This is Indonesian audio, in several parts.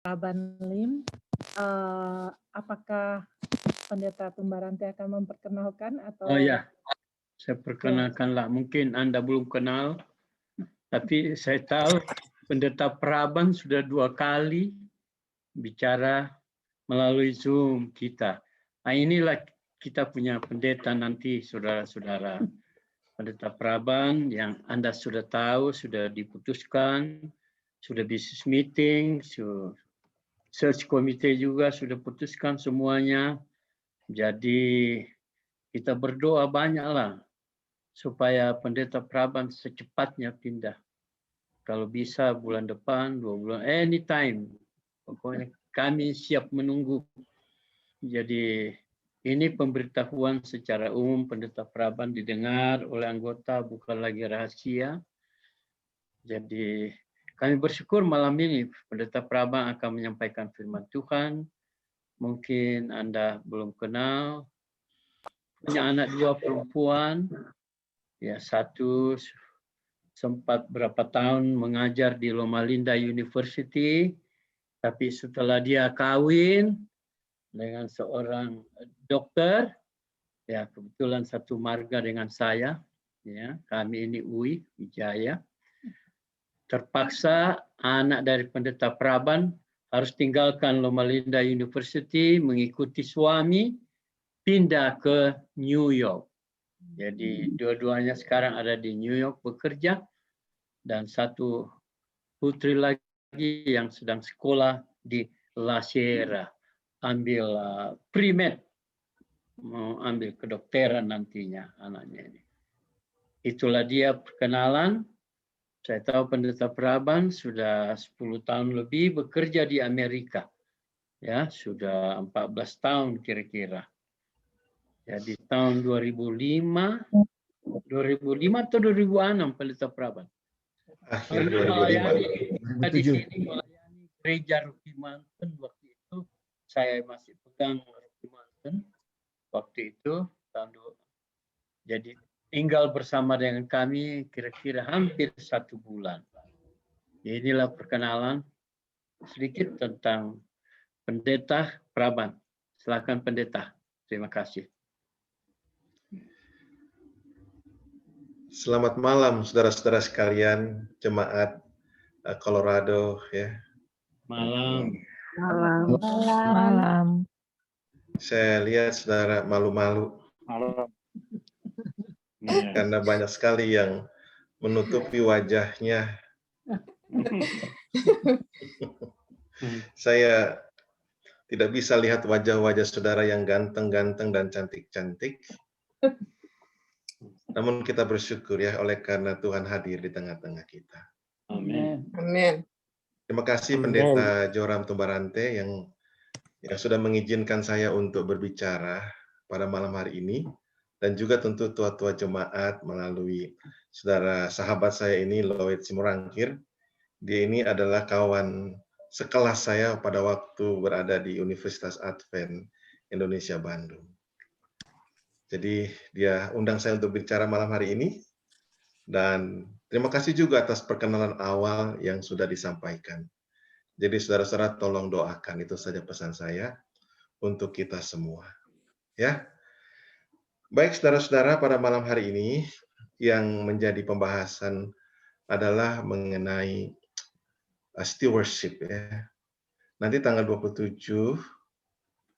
Praban Lim, apakah Pendeta Tumbarante akan memperkenalkan atau? Oh ya, saya Ya. perkenalkanlah. Mungkin Anda belum kenal, tapi saya tahu Pendeta Praban sudah 2 kali bicara melalui Zoom kita. Nah, inilah kita punya pendeta nanti, saudara-saudara. Pendeta Praban yang Anda sudah tahu, sudah diputuskan, sudah business meeting, search committee juga sudah putuskan semuanya. Jadi kita berdoa banyaklah supaya Pendeta Praban secepatnya pindah. Kalau bisa bulan depan, 2 bulan, anytime. Pokoknya kami siap menunggu. Jadi ini pemberitahuan secara umum Pendeta Praban didengar oleh anggota, bukan lagi rahasia. Jadi kami bersyukur malam ini Pendeta Praban akan menyampaikan firman Tuhan. Mungkin Anda belum kenal, punya anak 2 perempuan, ya 1 sempat berapa tahun mengajar di Loma Linda University, tapi setelah dia kawin dengan seorang dokter, ya kebetulan satu marga dengan saya, ya kami ini UI Wijaya. Terpaksa anak dari Pendeta Praban harus tinggalkan Loma Linda University, mengikuti suami, pindah ke New York. Jadi dua-duanya sekarang ada di New York bekerja, dan satu putri lagi yang sedang sekolah di La Sierra, ambil pre-med, mau ambil kedokteran nantinya anaknya ini. Itulah dia perkenalan. Saya tahu Pendeta Praban sudah 10 tahun lebih bekerja di Amerika. Ya, sudah 14 tahun kira-kira. Jadi tahun 2005 atau 2006 Pendeta Praban. Akhir 2005. Di sini melayani gereja Rocky Mountain waktu itu. Saya masih pegang Rocky Mountain waktu itu tahun 2000. Jadi tinggal bersama dengan kami kira-kira hampir 1 bulan. Inilah perkenalan sedikit tentang Pendeta Praban. Silakan Pendeta. Terima kasih. Selamat malam saudara-saudara sekalian, jemaat Colorado ya. Malam. Malam. Saya lihat saudara malu-malu. Malam. Karena banyak sekali yang menutupi wajahnya. Saya tidak bisa lihat wajah-wajah saudara yang ganteng-ganteng dan cantik-cantik. Namun kita bersyukur ya oleh karena Tuhan hadir di tengah-tengah kita. Amin. Amin. Terima kasih Pendeta Joram Tumbarante yang sudah mengizinkan saya untuk berbicara pada malam hari ini, dan juga tentu tua-tua jemaat melalui saudara sahabat saya ini, Lloyd Simorangkir. Dia ini adalah kawan sekelas saya pada waktu berada di Universitas Advent Indonesia Bandung. Jadi dia undang saya untuk bicara malam hari ini, dan terima kasih juga atas perkenalan awal yang sudah disampaikan. Jadi saudara-saudara tolong doakan, itu saja pesan saya untuk kita semua. Ya. Baik saudara-saudara, pada malam hari ini yang menjadi pembahasan adalah mengenai stewardship ya. Nanti tanggal 27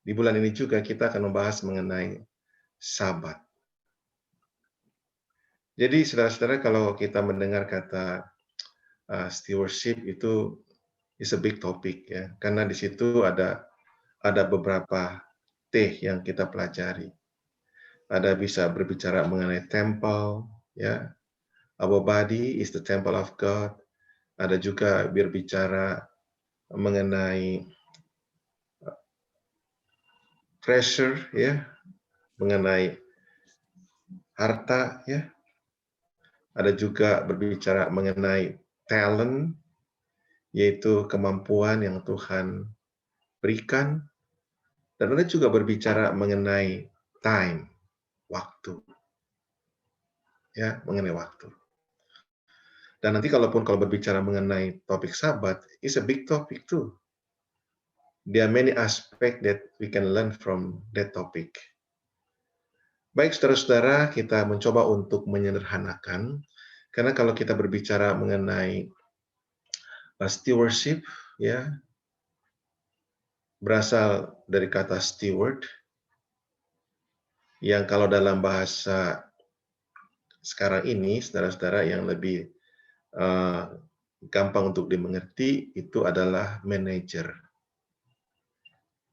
di bulan ini juga kita akan membahas mengenai Sabat. Jadi saudara-saudara, kalau kita mendengar kata stewardship itu is a big topic ya, karena di situ ada beberapa T yang kita pelajari. Ada bisa berbicara mengenai temple, ya. Our body is the temple of God. Ada juga berbicara mengenai treasure, ya, mengenai harta, ya. Ada juga berbicara mengenai talent, yaitu kemampuan yang Tuhan berikan. Dan ada juga berbicara mengenai time, waktu. Ya, mengenai waktu. Dan nanti kalau berbicara mengenai topik Sabat, is a big topic too. There are many aspects that we can learn from that topic. Baik, saudara-saudara, kita mencoba untuk menyederhanakan, karena kalau kita berbicara mengenai stewardship, ya, berasal dari kata steward, yang kalau dalam bahasa sekarang ini, saudara-saudara, yang lebih gampang untuk dimengerti, itu adalah manager.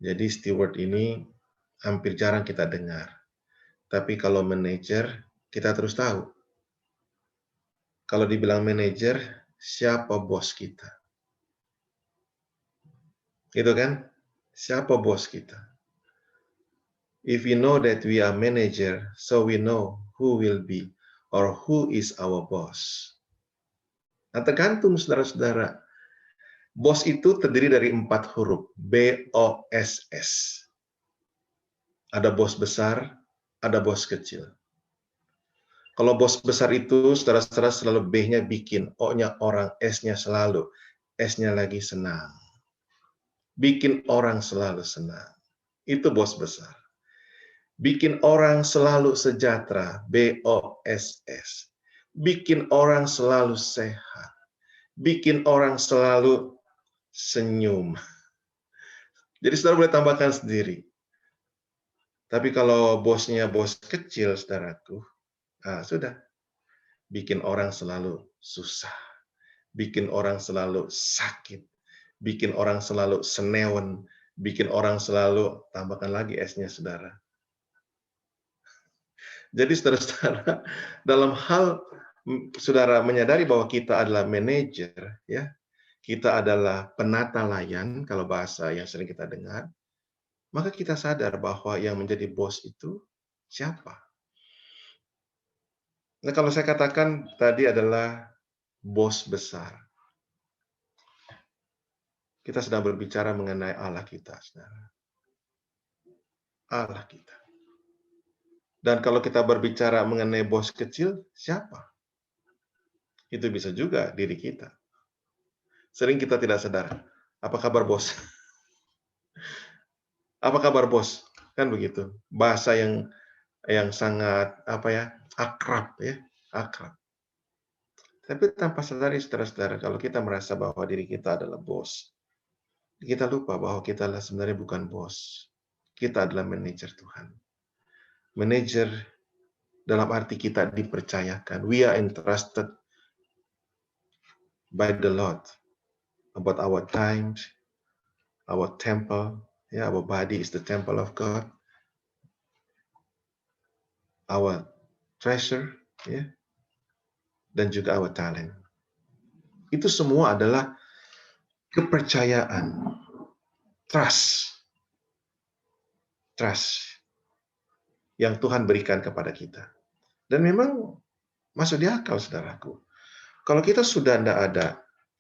Jadi steward ini hampir jarang kita dengar. Tapi kalau manager, kita terus tahu. Kalau dibilang manager, siapa bos kita? Itu kan? Siapa bos kita? If we know that we are manager, so we know who will be or who is our boss. Nah, tergantung saudara-saudara. Bos itu terdiri dari 4 huruf, B-O-S-S. Ada bos besar, ada bos kecil. Kalau bos besar itu, saudara-saudara selalu B-nya bikin, O-nya orang, S-nya selalu. S-nya lagi senang. Bikin orang selalu senang. Itu bos besar. Bikin orang selalu sejahtera, B-O-S-S. Bikin orang selalu sehat. Bikin orang selalu senyum. Jadi saudara boleh tambahkan sendiri. Tapi kalau bosnya bos kecil, saudaraku, sudah. Bikin orang selalu susah. Bikin orang selalu sakit. Bikin orang selalu senewen. Bikin orang selalu, tambahkan lagi S-nya, saudara. Jadi saudara-saudara, dalam hal saudara menyadari bahwa kita adalah manajer, ya, kita adalah penata layan, kalau bahasa yang sering kita dengar, maka kita sadar bahwa yang menjadi bos itu siapa. Nah, kalau saya katakan tadi adalah bos besar. Kita sedang berbicara mengenai Allah kita, saudara. Allah kita. Dan kalau kita berbicara mengenai bos kecil, siapa? Itu bisa juga diri kita. Sering kita tidak sadar. Apa kabar bos? Apa kabar bos? Kan begitu. Bahasa yang sangat akrab, ya, akrab. Tapi tanpa sadari, saudara-saudara, kalau kita merasa bahwa diri kita adalah bos, kita lupa bahwa kita adalah sebenarnya bukan bos. Kita adalah manajer Tuhan. Manajer dalam arti kita dipercayakan. We are entrusted by the Lord about our times, our temple. Yeah, our body is the temple of God. Our treasure, yeah, dan juga our talent. Itu semua adalah kepercayaan, trust yang Tuhan berikan kepada kita. Dan memang masuk di akal, saudaraku. Kalau kita sudah tidak ada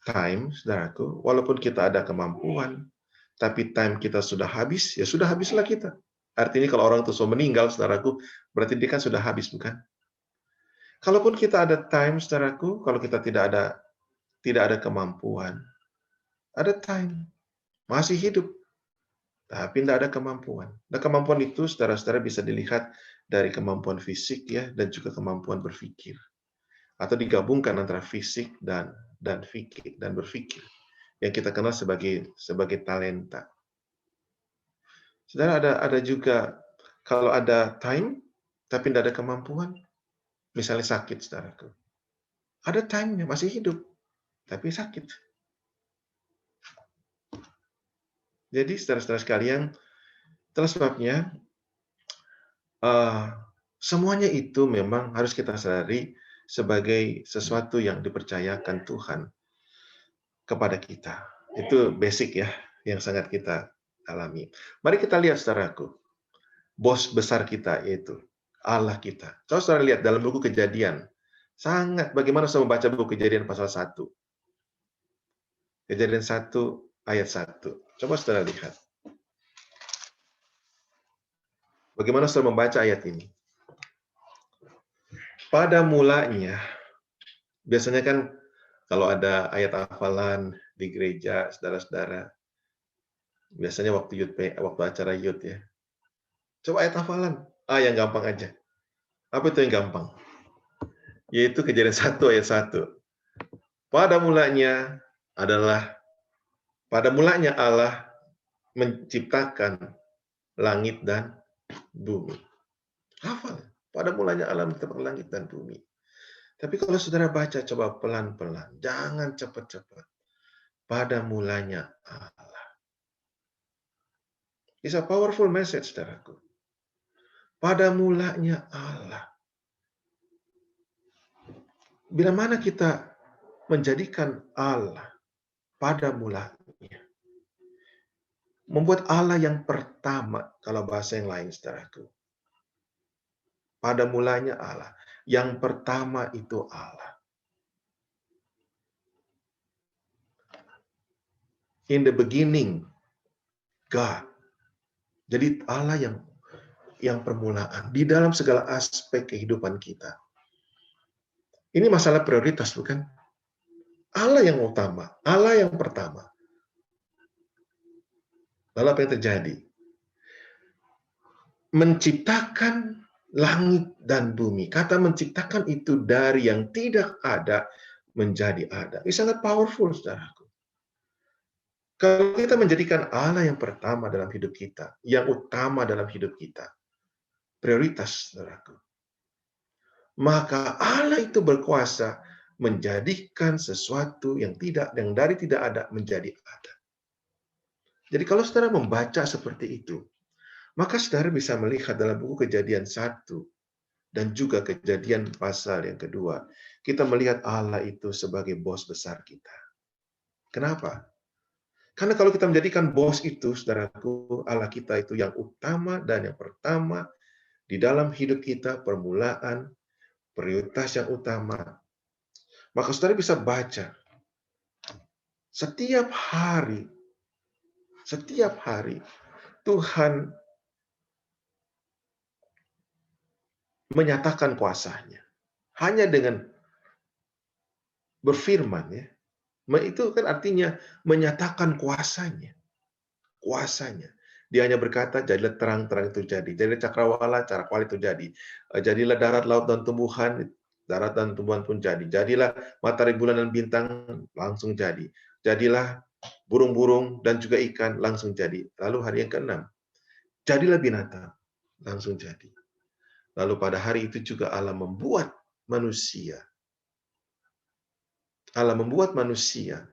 time, saudaraku, walaupun kita ada kemampuan, tapi time kita sudah habis, ya sudah habislah kita. Artinya kalau orang itu sudah meninggal, saudaraku, berarti dia kan sudah habis, bukan? Kalaupun kita ada time, saudaraku, kalau kita tidak ada kemampuan, ada time, masih hidup, tapi tidak ada kemampuan. Nah, kemampuan itu, saudara-saudara, bisa dilihat dari kemampuan fisik, ya, dan juga kemampuan berpikir, atau digabungkan antara fisik dan fikir dan berpikir, yang kita kenal sebagai talenta. Saudara, ada juga kalau ada time, tapi tidak ada kemampuan, misalnya sakit, saudaraku. Ada time-nya, masih hidup, tapi sakit. Jadi, saudara-saudara sekalian, itulah sebabnya semuanya itu memang harus kita sadari sebagai sesuatu yang dipercayakan Tuhan kepada kita. Itu basic, ya, yang sangat kita alami. Mari kita lihat, saudaraku, bos besar kita yaitu Allah kita. Coba saudara lihat dalam buku Kejadian. Sangat, bagaimana saya membaca buku Kejadian pasal 1. Kejadian 1 ayat 1. Coba saudara lihat. Bagaimana saudara membaca ayat ini? Pada mulanya, biasanya kan kalau ada ayat hafalan di gereja, saudara-saudara, Biasanya waktu acara youth ya. Coba ayat hafalan. Yang gampang aja. Apa itu yang gampang? Yaitu Kejadian 1 ayat 1. Pada mulanya Allah menciptakan langit dan bumi. Hafal. Pada mulanya Allah menciptakan langit dan bumi. Tapi kalau saudara baca, coba pelan-pelan. Jangan cepat-cepat. Pada mulanya Allah. It's a powerful message, saudaraku. Pada mulanya Allah. Bila mana kita menjadikan Allah pada mulanya. Membuat Allah yang pertama, kalau bahasa yang lain, saudaraku. Pada mulanya Allah. Yang pertama itu Allah. In the beginning, God. Jadi Allah yang permulaan di dalam segala aspek kehidupan kita. Ini masalah prioritas, bukan? Allah yang utama, Allah yang pertama. Lalu apa yang terjadi? Menciptakan langit dan bumi. Kata menciptakan itu dari yang tidak ada menjadi ada. Ini sangat powerful, saudaraku. Kalau kita menjadikan Allah yang pertama dalam hidup kita, yang utama dalam hidup kita, prioritas, saudaraku, maka Allah itu berkuasa menjadikan sesuatu yang dari tidak ada menjadi ada. Jadi kalau saudara membaca seperti itu, maka saudara bisa melihat dalam buku Kejadian 1 dan juga Kejadian pasal yang kedua, kita melihat Allah itu sebagai bos besar kita. Kenapa? Karena kalau kita menjadikan bos itu, saudaraku, Allah kita itu yang utama dan yang pertama di dalam hidup kita, permulaan, prioritas yang utama, maka saudara bisa baca setiap hari Tuhan menyatakan kuasanya. Hanya dengan berfirman, ya. Itu kan artinya menyatakan kuasanya. Kuasanya. Dia hanya berkata, jadilah terang, terang itu jadi. Jadilah cakrawala, cakrawala itu jadi. Jadilah darat, laut, dan tumbuhan, darat dan tumbuhan pun jadi. Jadilah matahari, bulan, dan bintang, langsung jadi. Jadilah burung-burung dan juga ikan, langsung jadi. Lalu hari yang ke-6, jadilah binatang, langsung jadi. Lalu pada hari itu juga Allah membuat manusia. Allah membuat manusia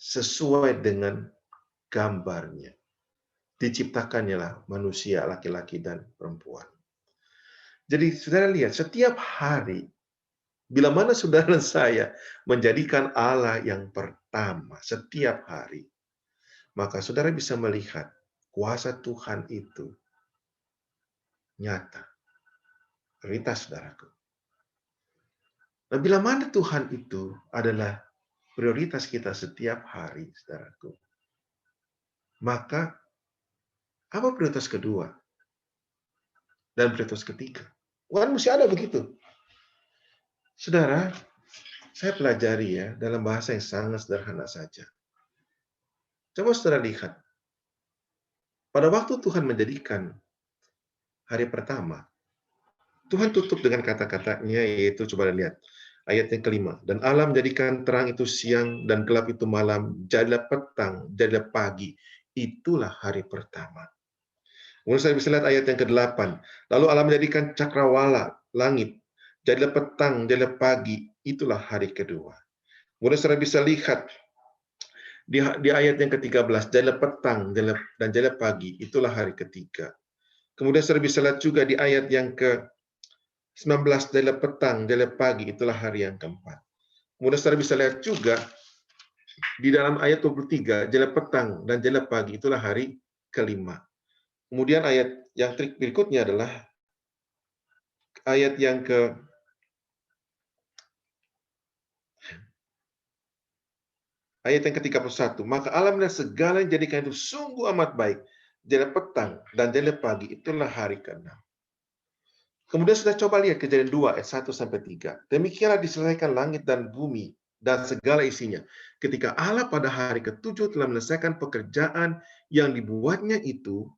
sesuai dengan gambarnya. Diciptakannya lah manusia, laki-laki dan perempuan. Jadi saudara lihat, setiap hari, bila mana saudara dan saya menjadikan Allah yang pertama setiap hari, maka saudara bisa melihat kuasa Tuhan itu nyata. Prioritas, saudaraku. Nah, bila mana Tuhan itu adalah prioritas kita setiap hari, saudaraku, maka apa prioritas kedua? Dan prioritas ketiga? Bukan mesti ada begitu. Saudara, saya pelajari ya dalam bahasa yang sangat sederhana saja. Coba saudara lihat. Pada waktu Tuhan menjadikan hari pertama, Tuhan tutup dengan kata-katanya, yaitu coba lihat ayat yang kelima. Dan Allah menjadikan terang itu siang dan gelap itu malam, jadilah petang, jadilah pagi. Itulah hari pertama. Kemudian saya bisa lihat ayat yang ke-8. Lalu Allah menjadikan cakrawala, langit, jadilah petang, jadilah pagi. Itulah hari kedua. Kemudian saya bisa lihat di ayat yang ke-13, jadilah petang dan jadilah pagi. Itulah hari ketiga. Kemudian saya bisa lihat juga di ayat yang ke-19, jadilah petang, jadilah pagi. Itulah hari yang keempat. Kemudian saudara bisa lihat juga di dalam ayat 23, jadilah petang dan jadilah pagi. Itulah hari kelima. Kemudian ayat yang berikutnya adalah ayat yang ke-31. Maka Allah melihat segala yang jadikan itu sungguh amat baik. Jadilah petang dan jadilah pagi. Itulah hari ke-6. Kemudian sudah coba lihat Kejadian 2 ayat 1-3. Demikianlah diselesaikan langit dan bumi dan segala isinya. Ketika Allah pada hari ketujuh telah menyelesaikan pekerjaan yang dibuatnya itu,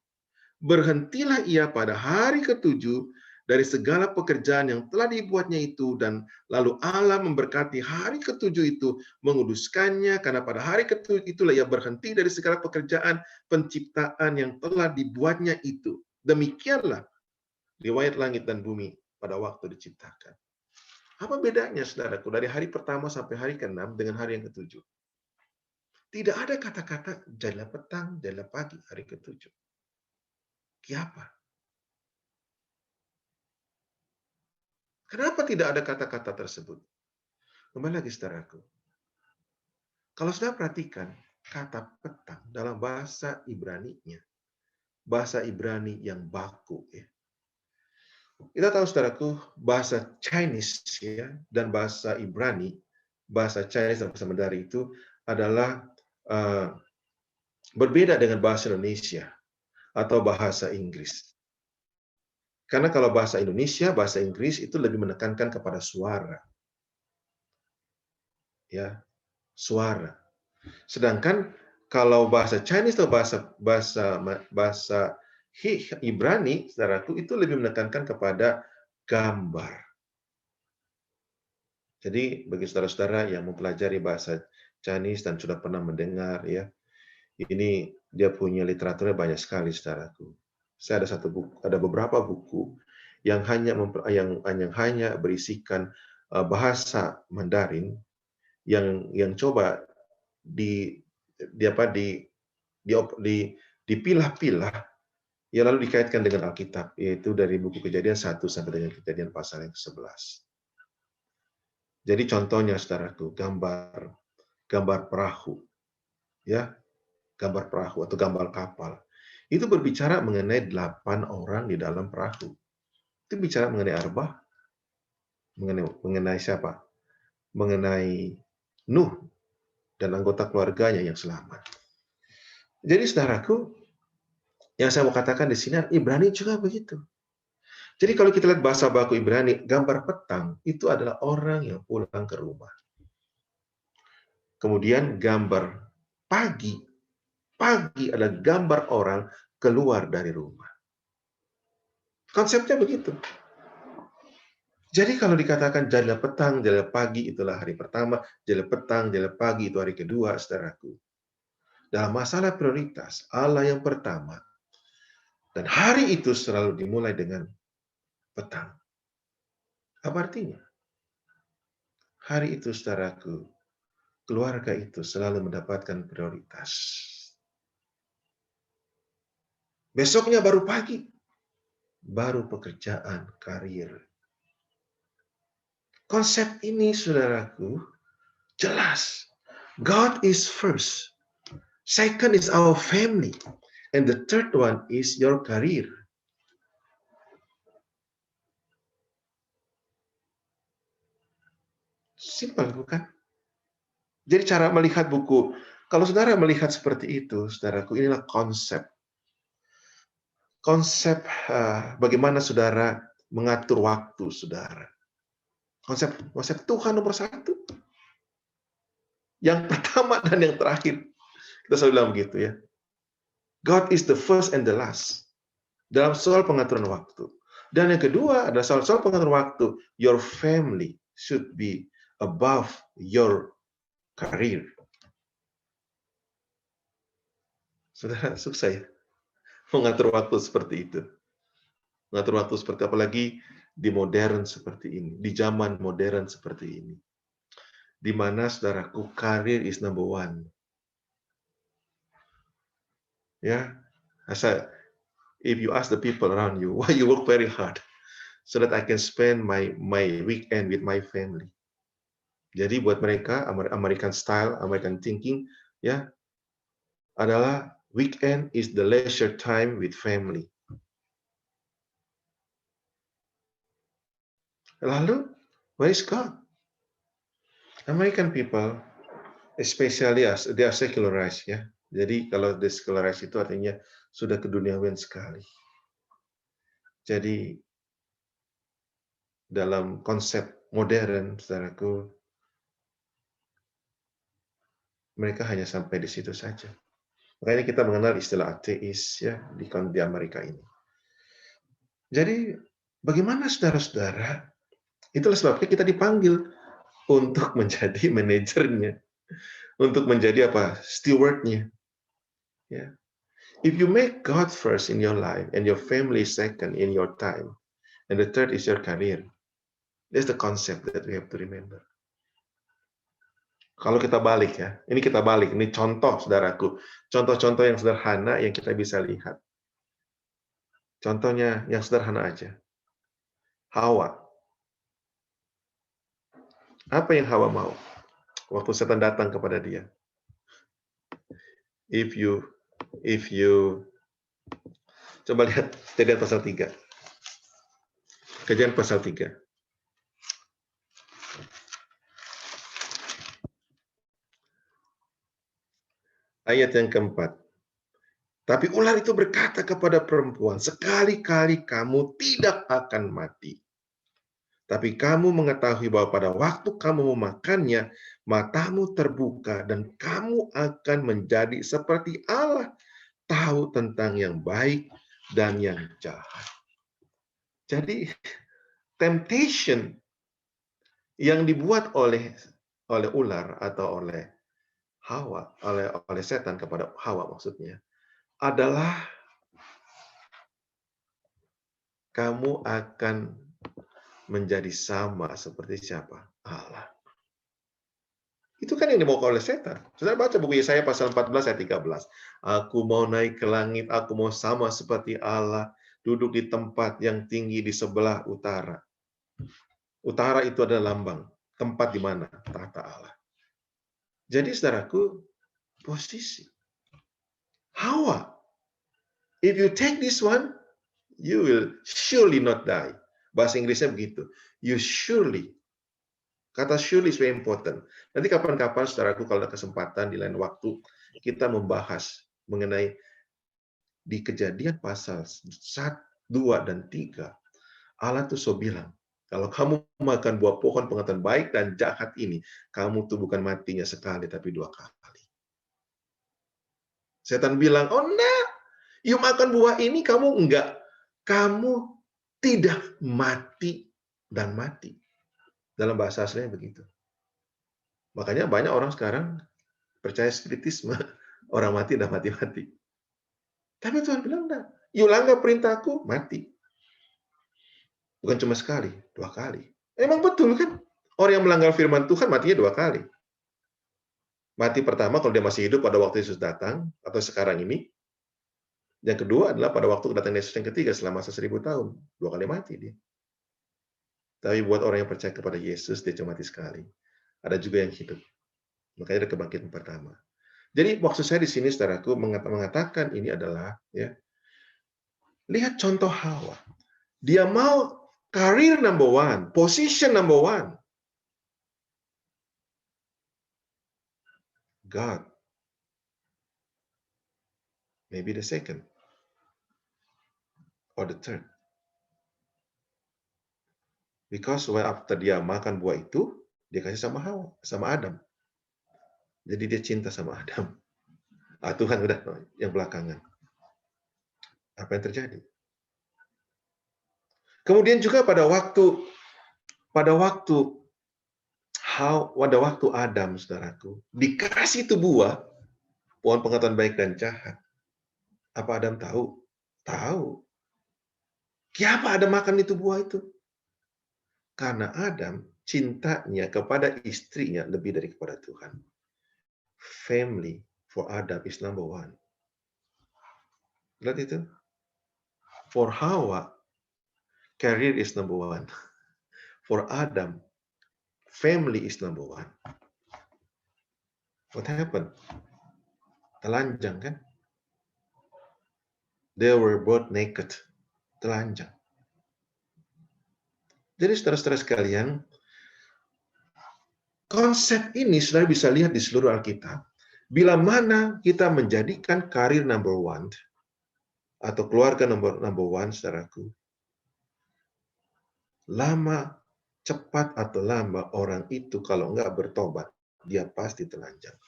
berhentilah ia pada hari ketujuh dari segala pekerjaan yang telah dibuatnya itu, dan lalu Allah memberkati hari ketujuh itu, menguduskannya, karena pada hari ketujuh itulah ia berhenti dari segala pekerjaan penciptaan yang telah dibuatnya itu. Demikianlah riwayat langit dan bumi pada waktu diciptakan. Apa bedanya, saudaraku, dari hari pertama sampai hari ke-6 dengan hari yang ke-7? Tidak ada kata-kata jadilah petang, jadilah pagi hari ke-7. Kenapa? Kenapa tidak ada kata-kata tersebut? Kembali lagi, saudaraku. Kalau saudara perhatikan, kata petang dalam bahasa Ibrani-nya, bahasa Ibrani yang baku, ya. Kita tahu, saudaraku, bahasa Chinese ya, dan bahasa Ibrani, bahasa Chinese dan bahasa Mandarin itu adalah berbeda dengan bahasa Indonesia atau bahasa Inggris. Karena kalau bahasa Indonesia, bahasa Inggris itu lebih menekankan kepada suara. Ya, suara. Sedangkan kalau bahasa Chinese atau bahasa Ibrani, saudaraku, itu lebih menekankan kepada gambar. Jadi bagi saudara-saudara yang mempelajari bahasa Chinese dan sudah pernah mendengar, ya, ini dia punya literaturnya banyak sekali, saudaraku. Saya ada beberapa buku yang hanya berisikan bahasa Mandarin yang coba dipilah-pilah, ya, lalu dikaitkan dengan Alkitab, yaitu dari buku Kejadian 1 sampai dengan Kejadian pasal yang ke-11. Jadi contohnya, saudaraku, gambar perahu, ya, gambar perahu atau gambar kapal. Itu berbicara mengenai 8 orang di dalam perahu. Itu bicara mengenai Arbah, mengenai siapa? Mengenai Nuh dan anggota keluarganya yang selamat. Jadi, saudaraku, yang saya mau katakan di sini, Ibrani juga begitu. Jadi kalau kita lihat bahasa baku Ibrani, gambar petang itu adalah orang yang pulang ke rumah. Kemudian gambar pagi adalah gambar orang keluar dari rumah. Konsepnya begitu. Jadi kalau dikatakan jadilah petang, jadilah pagi, itulah hari pertama, jadilah petang, jadilah pagi, itu hari kedua, saudaraku. Dalam masalah prioritas, Allah yang pertama. Dan hari itu selalu dimulai dengan petang. Apa artinya? Hari itu, saudaraku, keluarga itu selalu mendapatkan prioritas. Besoknya baru pagi, baru pekerjaan, karir. Konsep ini, saudaraku, jelas. God is first. Second is our family. And the third one is your career. Simpel, bukan? Jadi cara melihat buku, kalau saudara melihat seperti itu, saudaraku, inilah konsep. Konsep bagaimana saudara mengatur waktu saudara. Konsep Tuhan nomor satu. Yang pertama dan yang terakhir. Kita selalu bilang begitu, ya. God is the first and the last. Dalam soal pengaturan waktu. Dan yang kedua adalah soal pengaturan waktu. Your family should be above your career. Saudara, susah ya mengatur waktu seperti itu. Mengatur waktu seperti apalagi di modern seperti ini, di zaman modern seperti ini. Di mana, saudaraku, career is number one. Ya, if you ask the people around you, why you work very hard, so that I can spend my weekend with my family. Jadi buat mereka, American style, American thinking, ya, adalah weekend is the leisure time with family. Lalu, where is God? American people, especially as they are secularized, ya. Jadi kalau secularized itu artinya sudah keduniawian sekali. Jadi dalam konsep modern, saudaraku, mereka hanya sampai di situ saja. Makanya kita mengenal istilah ateis ya di Amerika ini. Jadi bagaimana saudara-saudara? Itulah sebabnya kita dipanggil untuk menjadi manajernya, untuk menjadi apa? Stewardnya. Ya. If you make God first in your life and your family second in your time, and the third is your career, that's the concept that we have to remember. Kalau kita balik ya, ini kita balik, ini contoh saudaraku, contoh-contoh yang sederhana yang kita bisa lihat. Contohnya yang sederhana aja. Hawa. Apa yang Hawa mau? Waktu setan datang kepada dia. If you coba lihat Kejadian pasal 3. Kejadian pasal 3. Ayat yang keempat. Tapi ular itu berkata kepada perempuan, sekali-kali kamu tidak akan mati. Tapi kamu mengetahui bahwa pada waktu kamu memakannya, matamu terbuka dan kamu akan menjadi seperti Allah, tahu tentang yang baik dan yang jahat. Jadi temptation yang dibuat oleh ular atau oleh Hawa, oleh setan kepada Hawa maksudnya, adalah kamu akan menjadi sama seperti siapa? Allah. Itu kan yang dibawa oleh setan. Saudara baca buku Yesaya pasal 14 ayat 13. Aku mau naik ke langit, aku mau sama seperti Allah, duduk di tempat yang tinggi di sebelah utara. Utara itu adalah lambang, tempat di mana? Tahta Allah. Jadi saudaraku, posisi. Hawa, if you take this one, you will surely not die. Bahasa Inggrisnya begitu. You surely. Kata surely is very important. Nanti kapan-kapan, saudaraku, kalau ada kesempatan di lain waktu, kita membahas mengenai di Kejadian pasal 1, 2, dan 3. Allah tuh so bilang, kalau kamu makan buah pohon pengetahuan baik dan jahat ini, kamu tuh bukan matinya sekali, tapi 2 kali. Setan bilang, oh enggak, you makan buah ini, kamu enggak. Kamu tidak mati dan mati. Dalam bahasa aslinya begitu. Makanya banyak orang sekarang percaya spiritisme. Orang mati dan mati-mati. Tapi Tuhan bilang, enggak. You langgar perintahku, mati. Bukan cuma sekali, 2 kali. Emang betul kan? Orang yang melanggar firman Tuhan matinya 2 kali. Mati pertama kalau dia masih hidup pada waktu Yesus datang, atau sekarang ini. Yang kedua adalah pada waktu kedatangan Yesus yang ketiga selama 1000 tahun. 2 kali mati dia. Tapi buat orang yang percaya kepada Yesus, dia cuma mati sekali. Ada juga yang hidup. Makanya ada kebangkitan pertama. Jadi maksud saya di sini, saudaraku, mengatakan ini adalah, ya, lihat contoh Hawa. Dia mau career number 1, position number 1. God. Maybe the second. Or the third. Because when after dia makan buah itu, dia kasih sama Hawa, sama Adam. Jadi dia cinta sama Adam. Tuhan udah yang belakangan. Apa yang terjadi? Kemudian juga pada waktu Adam, saudaraku, dikasih itu buah, pohon pengetahuan baik dan jahat. Apa Adam tahu? Tahu. Kenapa Adam makan itu buah itu? Karena Adam cintanya kepada istrinya lebih dari kepada Tuhan. Family for Adam is number 1. Lihat itu. For Hawa, career is number 1. For Adam, family is number 1. What happened? Telanjang kan? They were both naked. Telanjang. Jadi saudara-saudara sekalian, konsep ini saudara bisa lihat di seluruh Alkitab. Bila mana kita menjadikan karir number 1 atau keluarga number 1, saudaraku, lama, cepat atau lambat orang itu kalau enggak bertobat, dia pasti telanjang.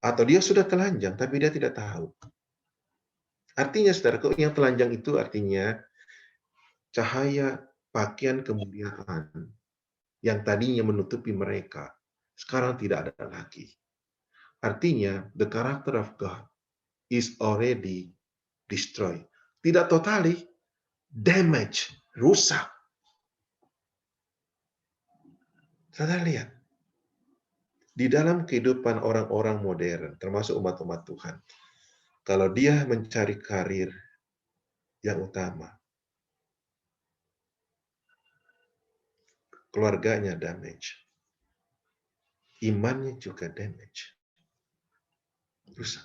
Atau dia sudah telanjang, tapi dia tidak tahu. Artinya, saudaraku, yang telanjang itu artinya cahaya pakaian kemuliaan yang tadinya menutupi mereka, sekarang tidak ada lagi. Artinya, the character of God is already destroyed. Tidak totally, damage, rusak. Saudara lihat, di dalam kehidupan orang-orang modern, termasuk umat-umat Tuhan, kalau dia mencari karir yang utama, keluarganya damage, imannya juga damage, rusak.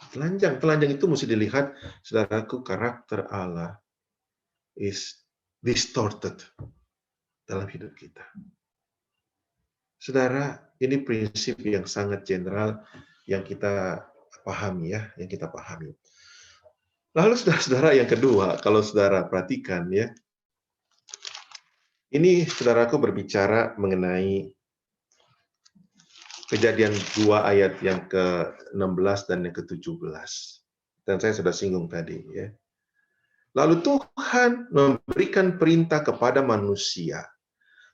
Telanjang itu mesti dilihat, saudaraku, karakter Allah is distorted dalam hidup kita. Saudara, ini prinsip yang sangat general yang kita pahami ya, yang kita pahami. Lalu saudara-saudara yang kedua, kalau saudara perhatikan ya, ini saudaraku berbicara mengenai Kejadian 2 ayat yang ke-16 dan yang ke-17. Dan saya sudah singgung tadi ya. Lalu Tuhan memberikan perintah kepada manusia,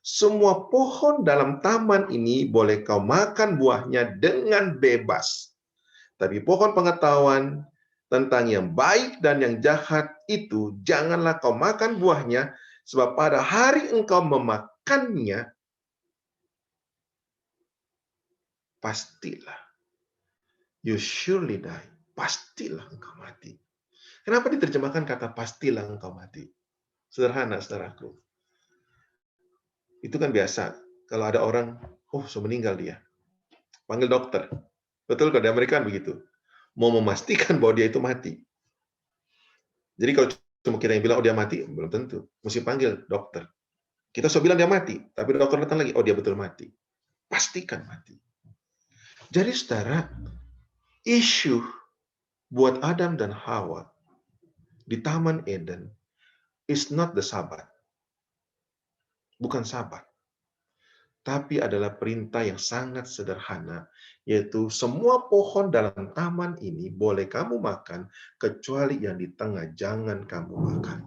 semua pohon dalam taman ini boleh kau makan buahnya dengan bebas. Tapi pohon pengetahuan tentang yang baik dan yang jahat itu janganlah kau makan buahnya, sebab pada hari engkau memakannya, pastilah, you surely die, pastilah engkau mati. Kenapa diterjemahkan kata pastilah engkau mati? Sederhana, saudaraku. Itu kan biasa. Kalau ada orang, oh, sudah meninggal dia. Panggil dokter. Betul, kalau di Amerika begitu. Mau memastikan bahwa dia itu mati. Jadi kalau cuma kita yang bilang, oh dia mati, belum tentu. Mesti panggil dokter. Kita sudah bilang dia mati, tapi dokter datang lagi, oh dia betul mati. Pastikan mati. Jadi saudara, isu buat Adam dan Hawa di Taman Eden is not the Sabbath. Bukan Sabat. Tapi adalah perintah yang sangat sederhana, yaitu semua pohon dalam taman ini boleh kamu makan, kecuali yang di tengah jangan kamu makan.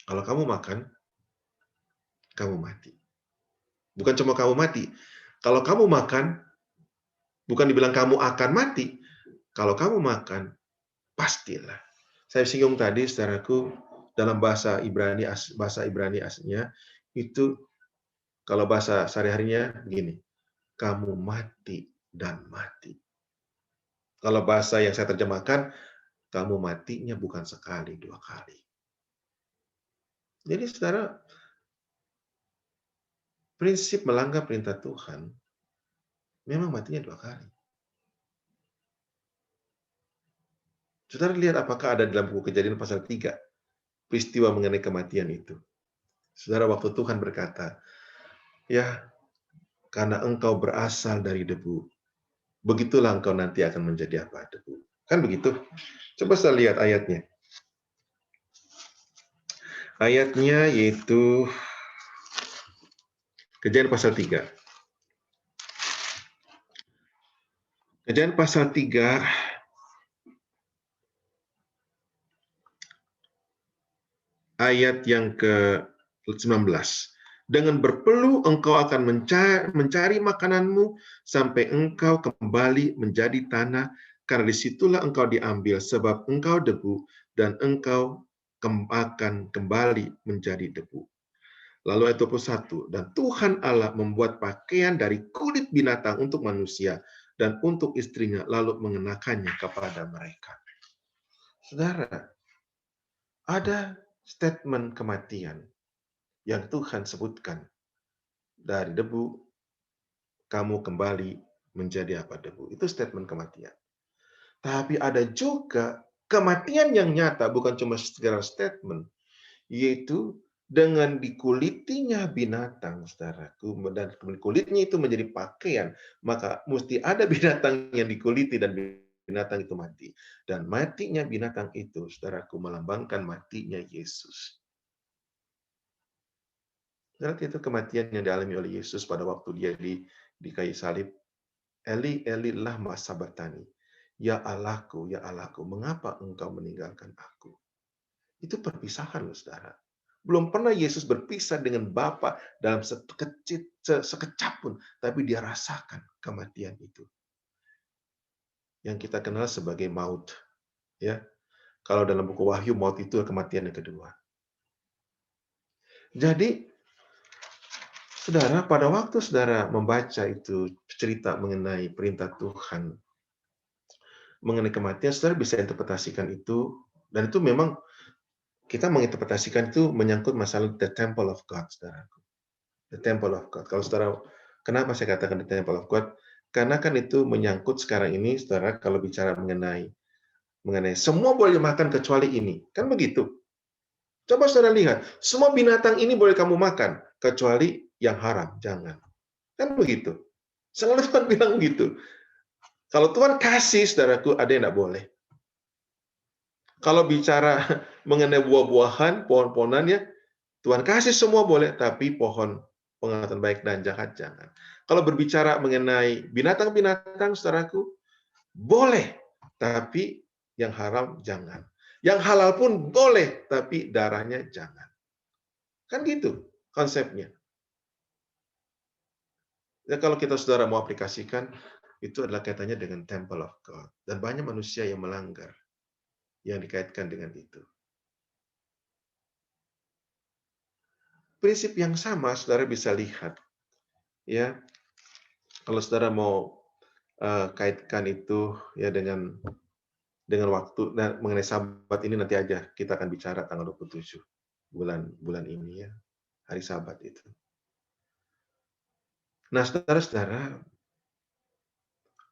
Kalau kamu makan, kamu mati. Bukan cuma kamu mati. Kalau kamu makan, bukan dibilang kamu akan mati. Kalau kamu makan, pastilah. Saya singgung tadi, saudaraku, dalam bahasa Ibrani aslinya, itu kalau bahasa sehari-harinya begini, kamu mati dan mati. Kalau bahasa yang saya terjemahkan, kamu matinya bukan sekali, 2 kali. Jadi saudara, prinsip melanggar perintah Tuhan, memang matinya 2 kali. Saudara lihat apakah ada dalam buku Kejadian pasal 3, peristiwa mengenai kematian itu. Saudara, waktu Tuhan berkata, ya, karena engkau berasal dari debu, begitulah engkau nanti akan menjadi apa? Debu. Kan begitu? Coba saya lihat ayatnya. Ayatnya yaitu Kejadian pasal 3. Kejadian pasal 3 ayat yang ke-19. Dengan berpeluh engkau akan mencari makananmu sampai engkau kembali menjadi tanah, karena disitulah engkau diambil, sebab engkau debu dan engkau akan kembali menjadi debu. Lalu ayat 21, dan Tuhan Allah membuat pakaian dari kulit binatang untuk manusia dan untuk istrinya, lalu mengenakannya kepada mereka. Saudara, ada statement kematian yang Tuhan sebutkan. Dari debu, kamu kembali menjadi apa? Debu. Itu statement kematian. Tapi ada juga kematian yang nyata, bukan cuma sekedar statement, yaitu dengan dikulitinya binatang, saudaraku, dan kulitnya itu menjadi pakaian, maka mesti ada binatang yang dikuliti dan binatang itu mati. Dan matinya binatang itu, saudaraku, melambangkan matinya Yesus. Berarti itu kematian yang dialami oleh Yesus pada waktu dia di kayu salib. Eli, Eli lama sabachthani. Ya Allahku, mengapa engkau meninggalkan aku? Itu perpisahan, loh, saudara. Belum pernah Yesus berpisah dengan Bapa dalam sekejap pun, tapi dia rasakan kematian itu. Yang kita kenal sebagai maut. Ya, kalau dalam buku Wahyu, maut itu kematian yang kedua. Jadi, saudara, pada waktu saudara membaca itu cerita mengenai perintah Tuhan, mengenai kematian, saudara bisa interpretasikan itu, dan itu memang kita menginterpretasikan itu menyangkut masalah the temple of God, saudara. The temple of God. Kalau saudara, kenapa saya katakan the temple of God? Karena kan itu menyangkut sekarang ini, saudara, kalau bicara mengenai semua boleh makan kecuali ini. Kan begitu. Coba saudara lihat, semua binatang ini boleh kamu makan, kecuali yang haram, jangan. Kan begitu. Selalu Tuhan bilang begitu. Kalau Tuhan kasih, saudaraku, ada yang tidak boleh. Kalau bicara mengenai buah-buahan, pohon-pohonannya, Tuhan kasih semua boleh, tapi pohon pengetahuan baik dan jahat jangan. Kalau berbicara mengenai binatang-binatang, saudaraku, boleh, tapi yang haram jangan. Yang halal pun boleh, tapi darahnya jangan. Kan gitu konsepnya. Ya, kalau kita saudara mau aplikasikan, itu adalah kaitannya dengan temple of God. Dan banyak manusia yang melanggar, yang dikaitkan dengan itu. Prinsip yang sama, saudara bisa lihat. Ya, kalau saudara mau kaitkan itu ya dengan waktu, dan mengenai Sabat ini nanti aja kita akan bicara tanggal 27 bulan ini ya, hari Sabat itu. Nah, saudara-saudara,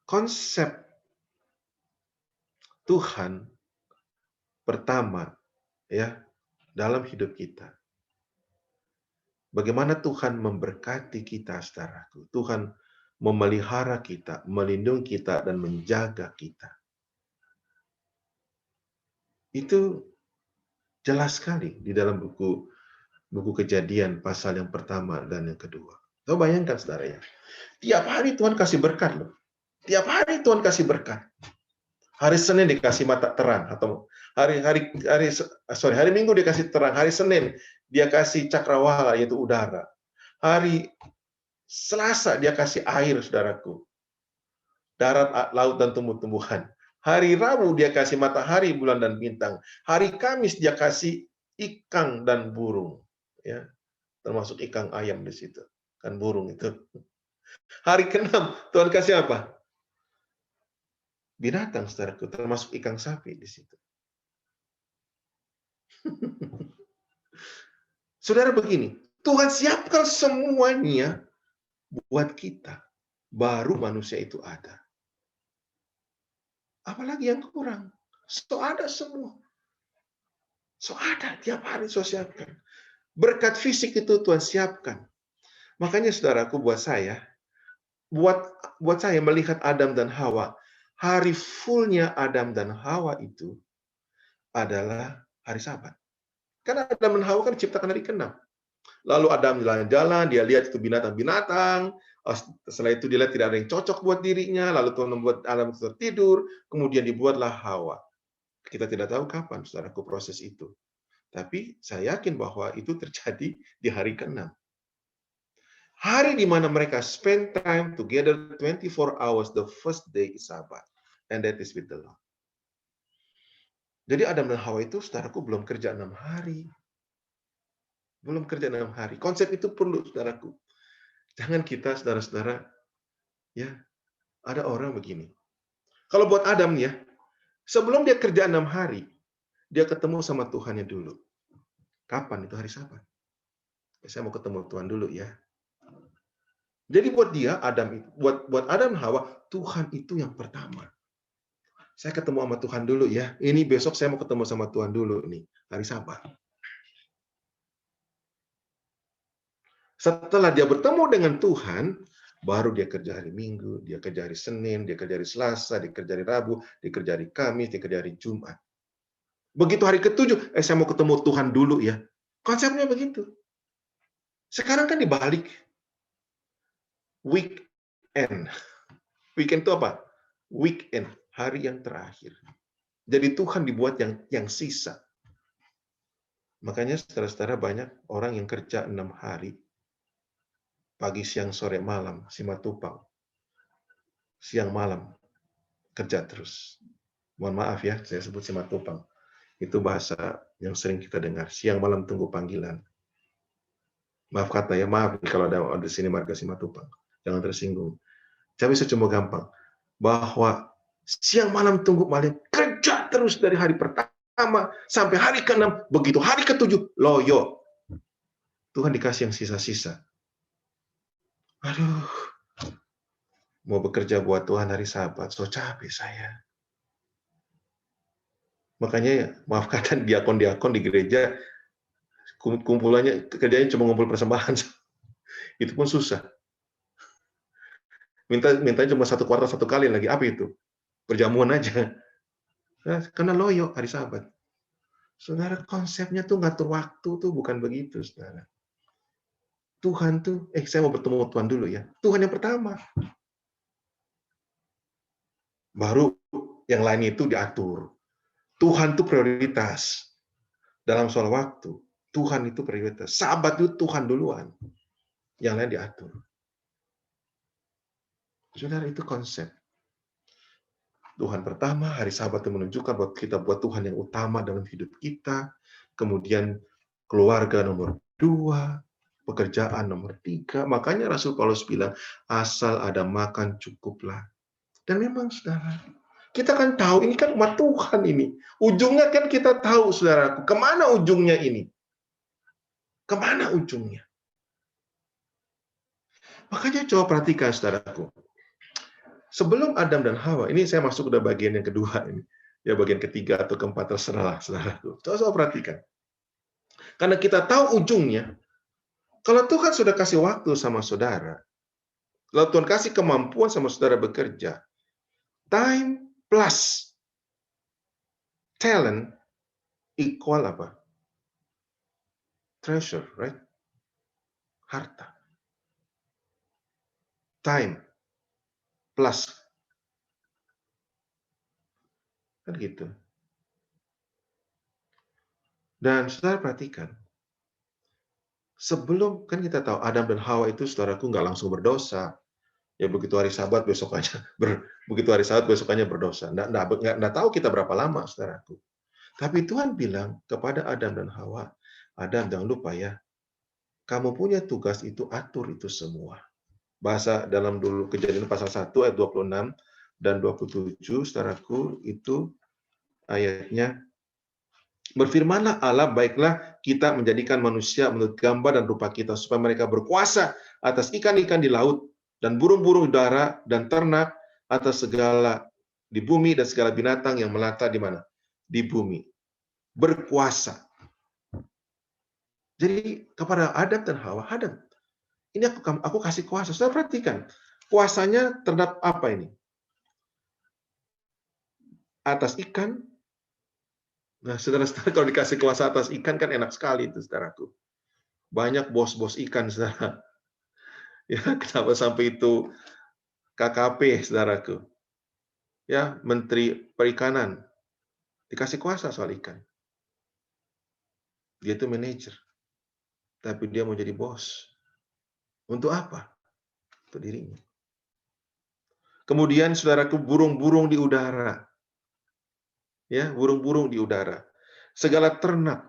konsep Tuhan pertama ya dalam hidup kita. Bagaimana Tuhan memberkati kita, saudaraku. Tuhan memelihara kita, melindungi kita, dan menjaga kita. Itu jelas sekali di dalam buku Kejadian pasal yang pertama dan yang kedua. Coba bayangkan, saudara ya. Tiap hari Tuhan kasih berkat loh. Tiap hari Tuhan kasih berkat. Hari Senin dikasih mata terang, atau hari Minggu dia kasih terang, hari Senin dia kasih cakrawala yaitu udara. Hari Selasa dia kasih air, saudaraku. Darat, laut, dan tumbuh-tumbuhan. Hari Rabu dia kasih matahari, bulan, dan bintang. Hari Kamis dia kasih ikan dan burung. Ya, termasuk ikan ayam di situ. Kan burung itu. Hari ke-6 Tuhan kasih apa? Binatang, saudaraku, termasuk ikan sapi di situ. Saudara, begini, Tuhan siapkan semuanya buat kita. Baru manusia itu ada. Apalagi yang kurang? So ada semua. So ada, tiap hari so siapkan. Berkat fisik itu Tuhan siapkan. Makanya saudaraku, buat saya melihat Adam dan Hawa, hari fullnya Adam dan Hawa itu adalah hari Sabat. Karena Adam dan Hawa kan diciptakan hari ke-6. Lalu Adam jalan-jalan, dia lihat itu binatang-binatang. Setelah itu dia lihat tidak ada yang cocok buat dirinya. Lalu Tuhan membuat Adam tertidur. Kemudian dibuatlah Hawa. Kita tidak tahu kapan, saudaraku, proses itu. Tapi saya yakin bahwa itu terjadi di hari ke-6. Hari di mana mereka spend time together 24 hours, the first day is Sabbath. And that is with the Lord. Jadi Adam dan Hawa itu, saudaraku, belum kerja 6 hari. Belum kerja 6 hari. Konsep itu perlu, saudaraku. Jangan kita, saudara-saudara, ya, ada orang begini. Kalau buat Adam ya, sebelum dia kerja 6 hari, dia ketemu sama Tuhannya dulu. Kapan? Itu hari Sabat. Saya mau ketemu Tuhan dulu ya. Jadi buat dia, buat Adam dan Hawa, Tuhan itu yang pertama. Saya ketemu sama Tuhan dulu ya. Ini besok saya mau ketemu sama Tuhan dulu nih, hari Sabat. Setelah dia bertemu dengan Tuhan, baru dia kerja hari Minggu, dia kerja hari Senin, dia kerja hari Selasa, dia kerja hari Rabu, dia kerja hari Kamis, dia kerja hari Jumat. Begitu hari ke-7, saya mau ketemu Tuhan dulu ya. Konsepnya begitu. Sekarang kan dibalik. Weekend. Weekend itu apa? Weekend, hari yang terakhir. Jadi Tuhan dibuat yang sisa. Makanya saudara-saudara banyak orang yang kerja 6 hari. Pagi, siang, sore, malam, simatupang. Siang, malam, kerja terus. Mohon maaf ya, saya sebut simatupang. Itu bahasa yang sering kita dengar. Siang, malam tunggu panggilan. Maaf kata ya, maaf kalau ada di sini marga simatupang. Jangan tersinggung. Tapi saya cuma gampang. Bahwa siang, malam tunggu malam. Kerja terus dari hari pertama sampai hari ke-6. Begitu hari ke-7, loyo. Tuhan dikasih yang sisa-sisa. Aduh, mau bekerja buat Tuhan hari Sabat, so capek saya. Makanya maaf kata diakon-diakon di gereja, kumpulannya, kerjanya cuma ngumpul persembahan. Itu pun susah. Mintanya cuma 1 kuartal 1 kali lagi. Apa itu? Perjamuan aja. Nah, karena loyo hari Sabat. Saudara, konsepnya tuh ngatur waktu tuh bukan begitu, saudara. Tuhan tuh, saya mau bertemu Tuhan dulu ya. Tuhan yang pertama. Baru yang lain itu diatur. Tuhan itu prioritas. Dalam soal waktu, Tuhan itu prioritas. Sabat itu Tuhan duluan. Yang lain diatur. Saudara, itu konsep. Tuhan pertama, hari Sabat itu menunjukkan bahwa kita buat Tuhan yang utama dalam hidup kita. Kemudian keluarga nomor 2, pekerjaan nomor 3. Makanya Rasul Paulus bilang, asal ada makan cukuplah. Dan memang saudara, kita kan tahu ini kan umat Tuhan ini. Ujungnya kan kita tahu saudaraku. Kemana ujungnya ini? Kemana ujungnya? Makanya coba perhatikan saudaraku. Sebelum Adam dan Hawa, ini saya masuk ke bagian yang kedua ini. Ya bagian ketiga atau keempat terserah saudaraku. Coba perhatikan. Karena kita tahu ujungnya. Kalau Tuhan sudah kasih waktu sama saudara, kalau Tuhan kasih kemampuan sama saudara bekerja, time plus talent equal apa? Treasure, right? Harta. Time plus. Kan gitu. Dan saudara perhatikan, sebelum, kan kita tahu Adam dan Hawa itu saudaraku nggak langsung berdosa. Ya begitu hari Sabat besokannya berdosa. Nggak tahu kita berapa lama saudaraku. Tapi Tuhan bilang kepada Adam dan Hawa, Adam jangan lupa ya, kamu punya tugas itu atur itu semua. Bahasa dalam dulu Kejadian pasal 1 ayat 26 dan 27 saudaraku itu ayatnya, berfirmanlah Allah, baiklah kita menjadikan manusia menurut gambar dan rupa kita, supaya mereka berkuasa atas ikan-ikan di laut, dan burung-burung udara, dan ternak, atas segala di bumi, dan segala binatang yang melata di mana? Di bumi. Berkuasa. Jadi kepada Adam dan Hawa, Adam, ini aku kasih kuasa. Saudara perhatikan, kuasanya terhadap apa ini? Atas ikan. Nah, saudara-saudara, kalau dikasih kuasa atas ikan kan enak sekali itu, saudaraku. Banyak bos-bos ikan, saudara. Ya, kenapa sampai itu KKP, saudaraku. Ya, Menteri Perikanan dikasih kuasa soal ikan. Dia itu manajer. Tapi dia mau jadi bos. Untuk apa? Untuk dirinya. Kemudian, saudaraku, burung-burung di udara. Ya, burung-burung di udara. Segala ternak.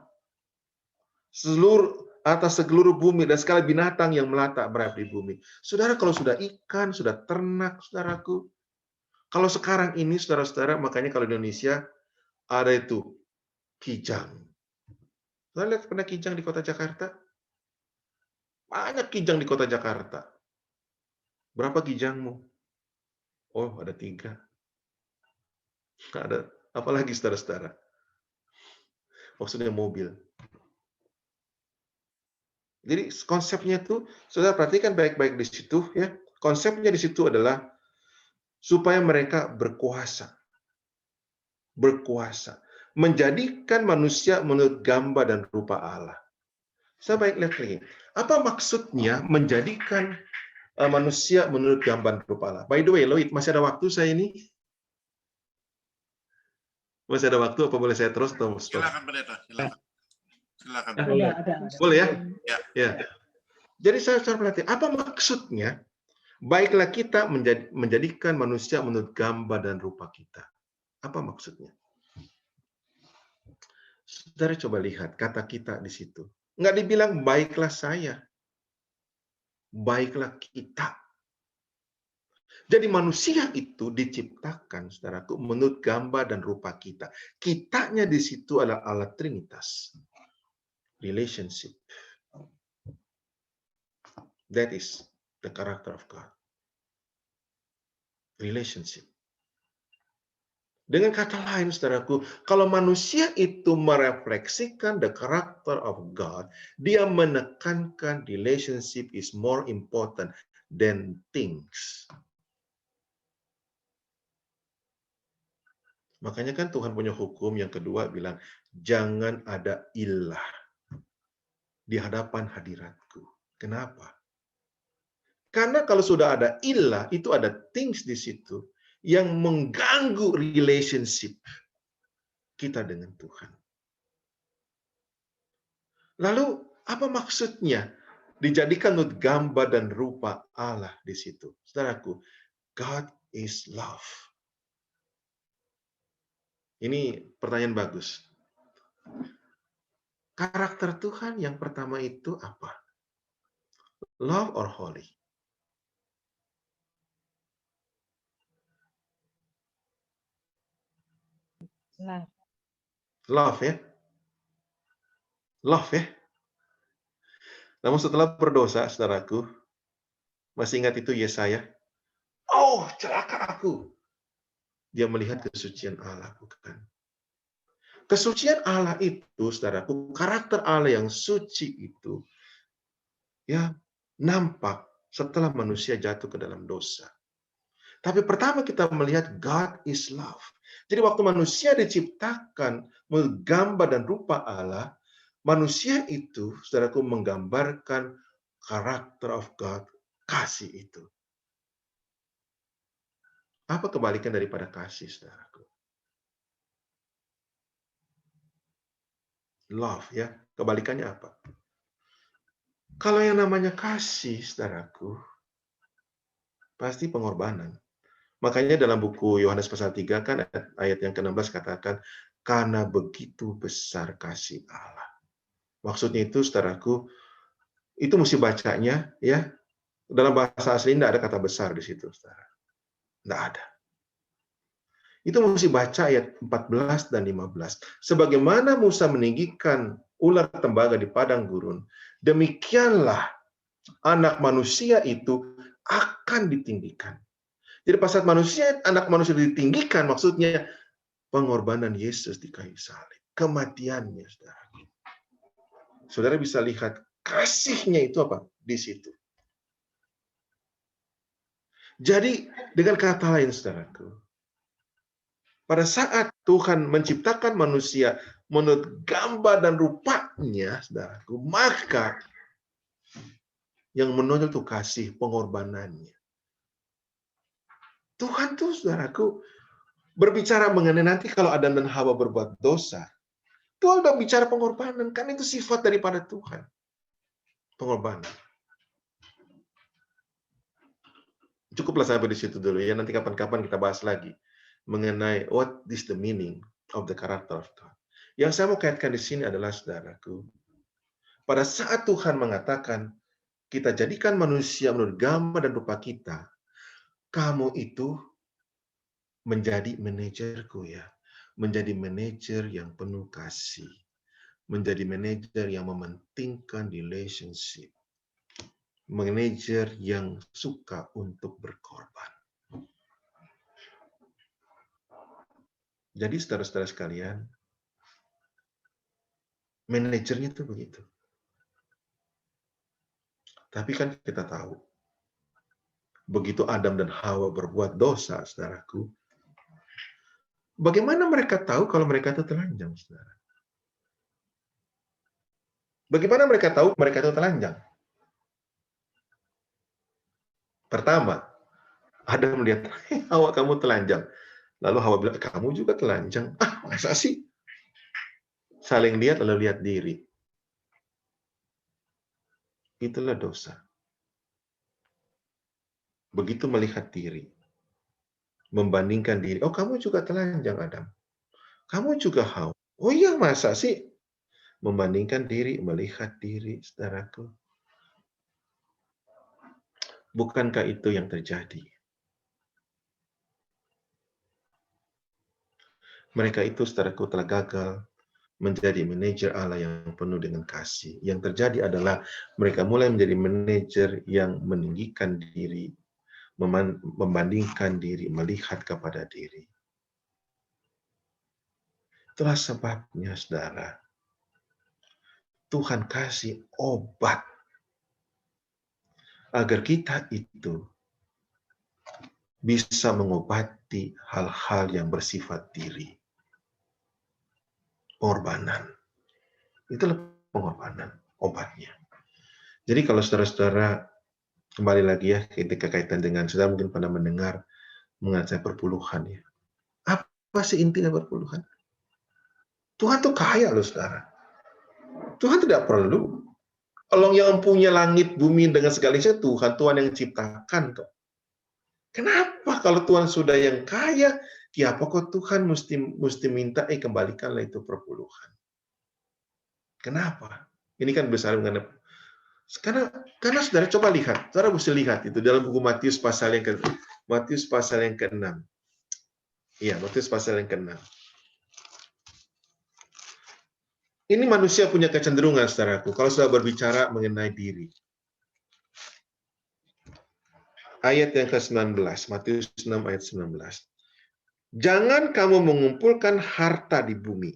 Atas seluruh bumi dan segala binatang yang melata berada di bumi. Saudara, kalau sudah ikan, sudah ternak, saudaraku. Kalau sekarang ini, saudara-saudara, makanya kalau di Indonesia ada itu kijang. Saudara lihat pernah kijang di kota Jakarta? Banyak kijang di kota Jakarta. Berapa kijangmu? Oh, ada 3. Ada apalagi saudara-saudara? Maksudnya mobil. Jadi konsepnya itu, saudara perhatikan baik-baik di situ ya. Konsepnya di situ adalah supaya mereka berkuasa. Berkuasa. Menjadikan manusia menurut gambar dan rupa Allah. Saya baik lihat lagi. Apa maksudnya menjadikan manusia menurut gambar rupa Allah. By the way, Lloyd, masih ada waktu saya ini? Masih ada waktu, apa boleh saya terus atau stop? Silakan pendeta, silakan. Silakan. Ada. Boleh ya? Ya. Ya. Jadi saya berarti apa maksudnya? Baiklah kita menjadikan manusia menurut gambar dan rupa kita. Apa maksudnya? Saudara coba lihat kata kita di situ. Nggak dibilang baiklah saya. Baiklah kita. Jadi manusia itu diciptakan, saudaraku, menurut gambar dan rupa kita. Kitanya di situ adalah Allah Trinitas. Relationship. That is the character of God. Relationship. Dengan kata lain, saudaraku, kalau manusia itu merefleksikan the character of God, dia menekankan relationship is more important than things. Makanya kan Tuhan punya hukum yang kedua bilang, jangan ada ilah di hadapan hadiratku. Kenapa? Karena kalau sudah ada ilah, itu ada things di situ yang mengganggu relationship kita dengan Tuhan. Lalu, apa maksudnya dijadikan menurut gambar dan rupa Allah di situ? Saudaraku, God is love. Ini pertanyaan bagus. Karakter Tuhan yang pertama itu apa? Love or holy? Love ya. Love ya. Namun setelah berdosa, saudaraku, masih ingat itu Yesaya? Oh, celaka aku. Dia melihat kesucian Allah, bukan? Kesucian Allah itu, saudaraku, karakter Allah yang suci itu, ya nampak setelah manusia jatuh ke dalam dosa. Tapi pertama kita melihat God is love. Jadi waktu manusia diciptakan menggambar dan rupa Allah, manusia itu, saudaraku, menggambarkan karakter of God, kasih itu. Apa kebalikan daripada kasih, saudaraku? Love, ya. Kebalikannya apa? Kalau yang namanya kasih, saudaraku, pasti pengorbanan. Makanya dalam buku Yohanes pasal 3 kan ayat yang ke-16 katakan, karena begitu besar kasih Allah. Maksudnya itu, saudaraku, itu mesti bacanya, ya. Dalam bahasa asli tidak ada kata besar di situ, saudara. Tidak ada. Itu mesti baca ayat 14 dan 15. Sebagaimana Musa meninggikan ular tembaga di padang gurun, demikianlah anak manusia itu akan ditinggikan. Jadi pas saat anak manusia ditinggikan, maksudnya pengorbanan Yesus di kayu salib, kematiannya, saudara. Saudara bisa lihat kasihnya itu apa di situ. Jadi dengan kata lain, saudaraku, pada saat Tuhan menciptakan manusia menurut gambar dan rupanya, saudaraku, maka yang menonjol itu kasih pengorbanannya. Tuhan tuh, saudaraku, berbicara mengenai nanti kalau Adam dan Hawa berbuat dosa. Tuhan udah bicara pengorbanan, kan itu sifat daripada Tuhan. Pengorbanan. Cukuplah sampai di situ dulu ya, nanti kapan-kapan kita bahas lagi mengenai what is the meaning of the character of God. Yang saya mau kaitkan di sini adalah, saudaraku, pada saat Tuhan mengatakan kita jadikan manusia menurut gambar dan rupa kita, kamu itu menjadi manajerku ya. Menjadi manajer yang penuh kasih. Menjadi manajer yang mementingkan relationship. Manajer yang suka untuk berkorban. Jadi saudara-saudara sekalian, manajernya itu begitu. Tapi kan kita tahu, begitu Adam dan Hawa berbuat dosa, saudaraku, bagaimana mereka tahu kalau mereka itu telanjang, saudara? Bagaimana mereka tahu mereka itu telanjang? Pertama, Adam melihat, Hawa kamu telanjang. Lalu Hawa bilang, kamu juga telanjang. Ah, masa sih? Saling lihat lalu lihat diri. Itulah dosa. Begitu melihat diri, membandingkan diri. Oh, kamu juga telanjang, Adam. Kamu juga Hawa. Oh iya, masa sih? Membandingkan diri, melihat diri, saudaraku. Bukankah itu yang terjadi? Mereka itu, saudaraku, telah gagal menjadi manajer Allah yang penuh dengan kasih. Yang terjadi adalah mereka mulai menjadi manajer yang meninggikan diri, membandingkan diri, melihat kepada diri. Itulah sebabnya, saudara, Tuhan kasih obat agar kita itu bisa mengobati hal-hal yang bersifat diri. Pengorbanan. Itulah pengorbanan, obatnya. Jadi kalau saudara-saudara, kembali lagi ya, ketika kaitan dengan, saudara mungkin pernah mendengar mengenai perpuluhan ya. Apa sih intinya perpuluhan? Tuhan tuh kaya loh, saudara. Tuhan tidak perlu. Allah yang punya langit, bumi, dengan segalanya Tuhan yang ciptakan kok. Kenapa kalau Tuhan sudah yang kaya, apa kok Tuhan mesti minta, kembalikanlah itu perpuluhan? Kenapa? Ini kan besar mengenai karena saudara coba lihat, saudara mesti lihat itu dalam buku Matius pasal yang ke-6. Iya, Matius pasal yang ke-6. Ini manusia punya kecenderungan, saudaraku, kalau sudah berbicara mengenai diri. Ayat yang ke-19, Matius 6 ayat 19. Jangan kamu mengumpulkan harta di bumi.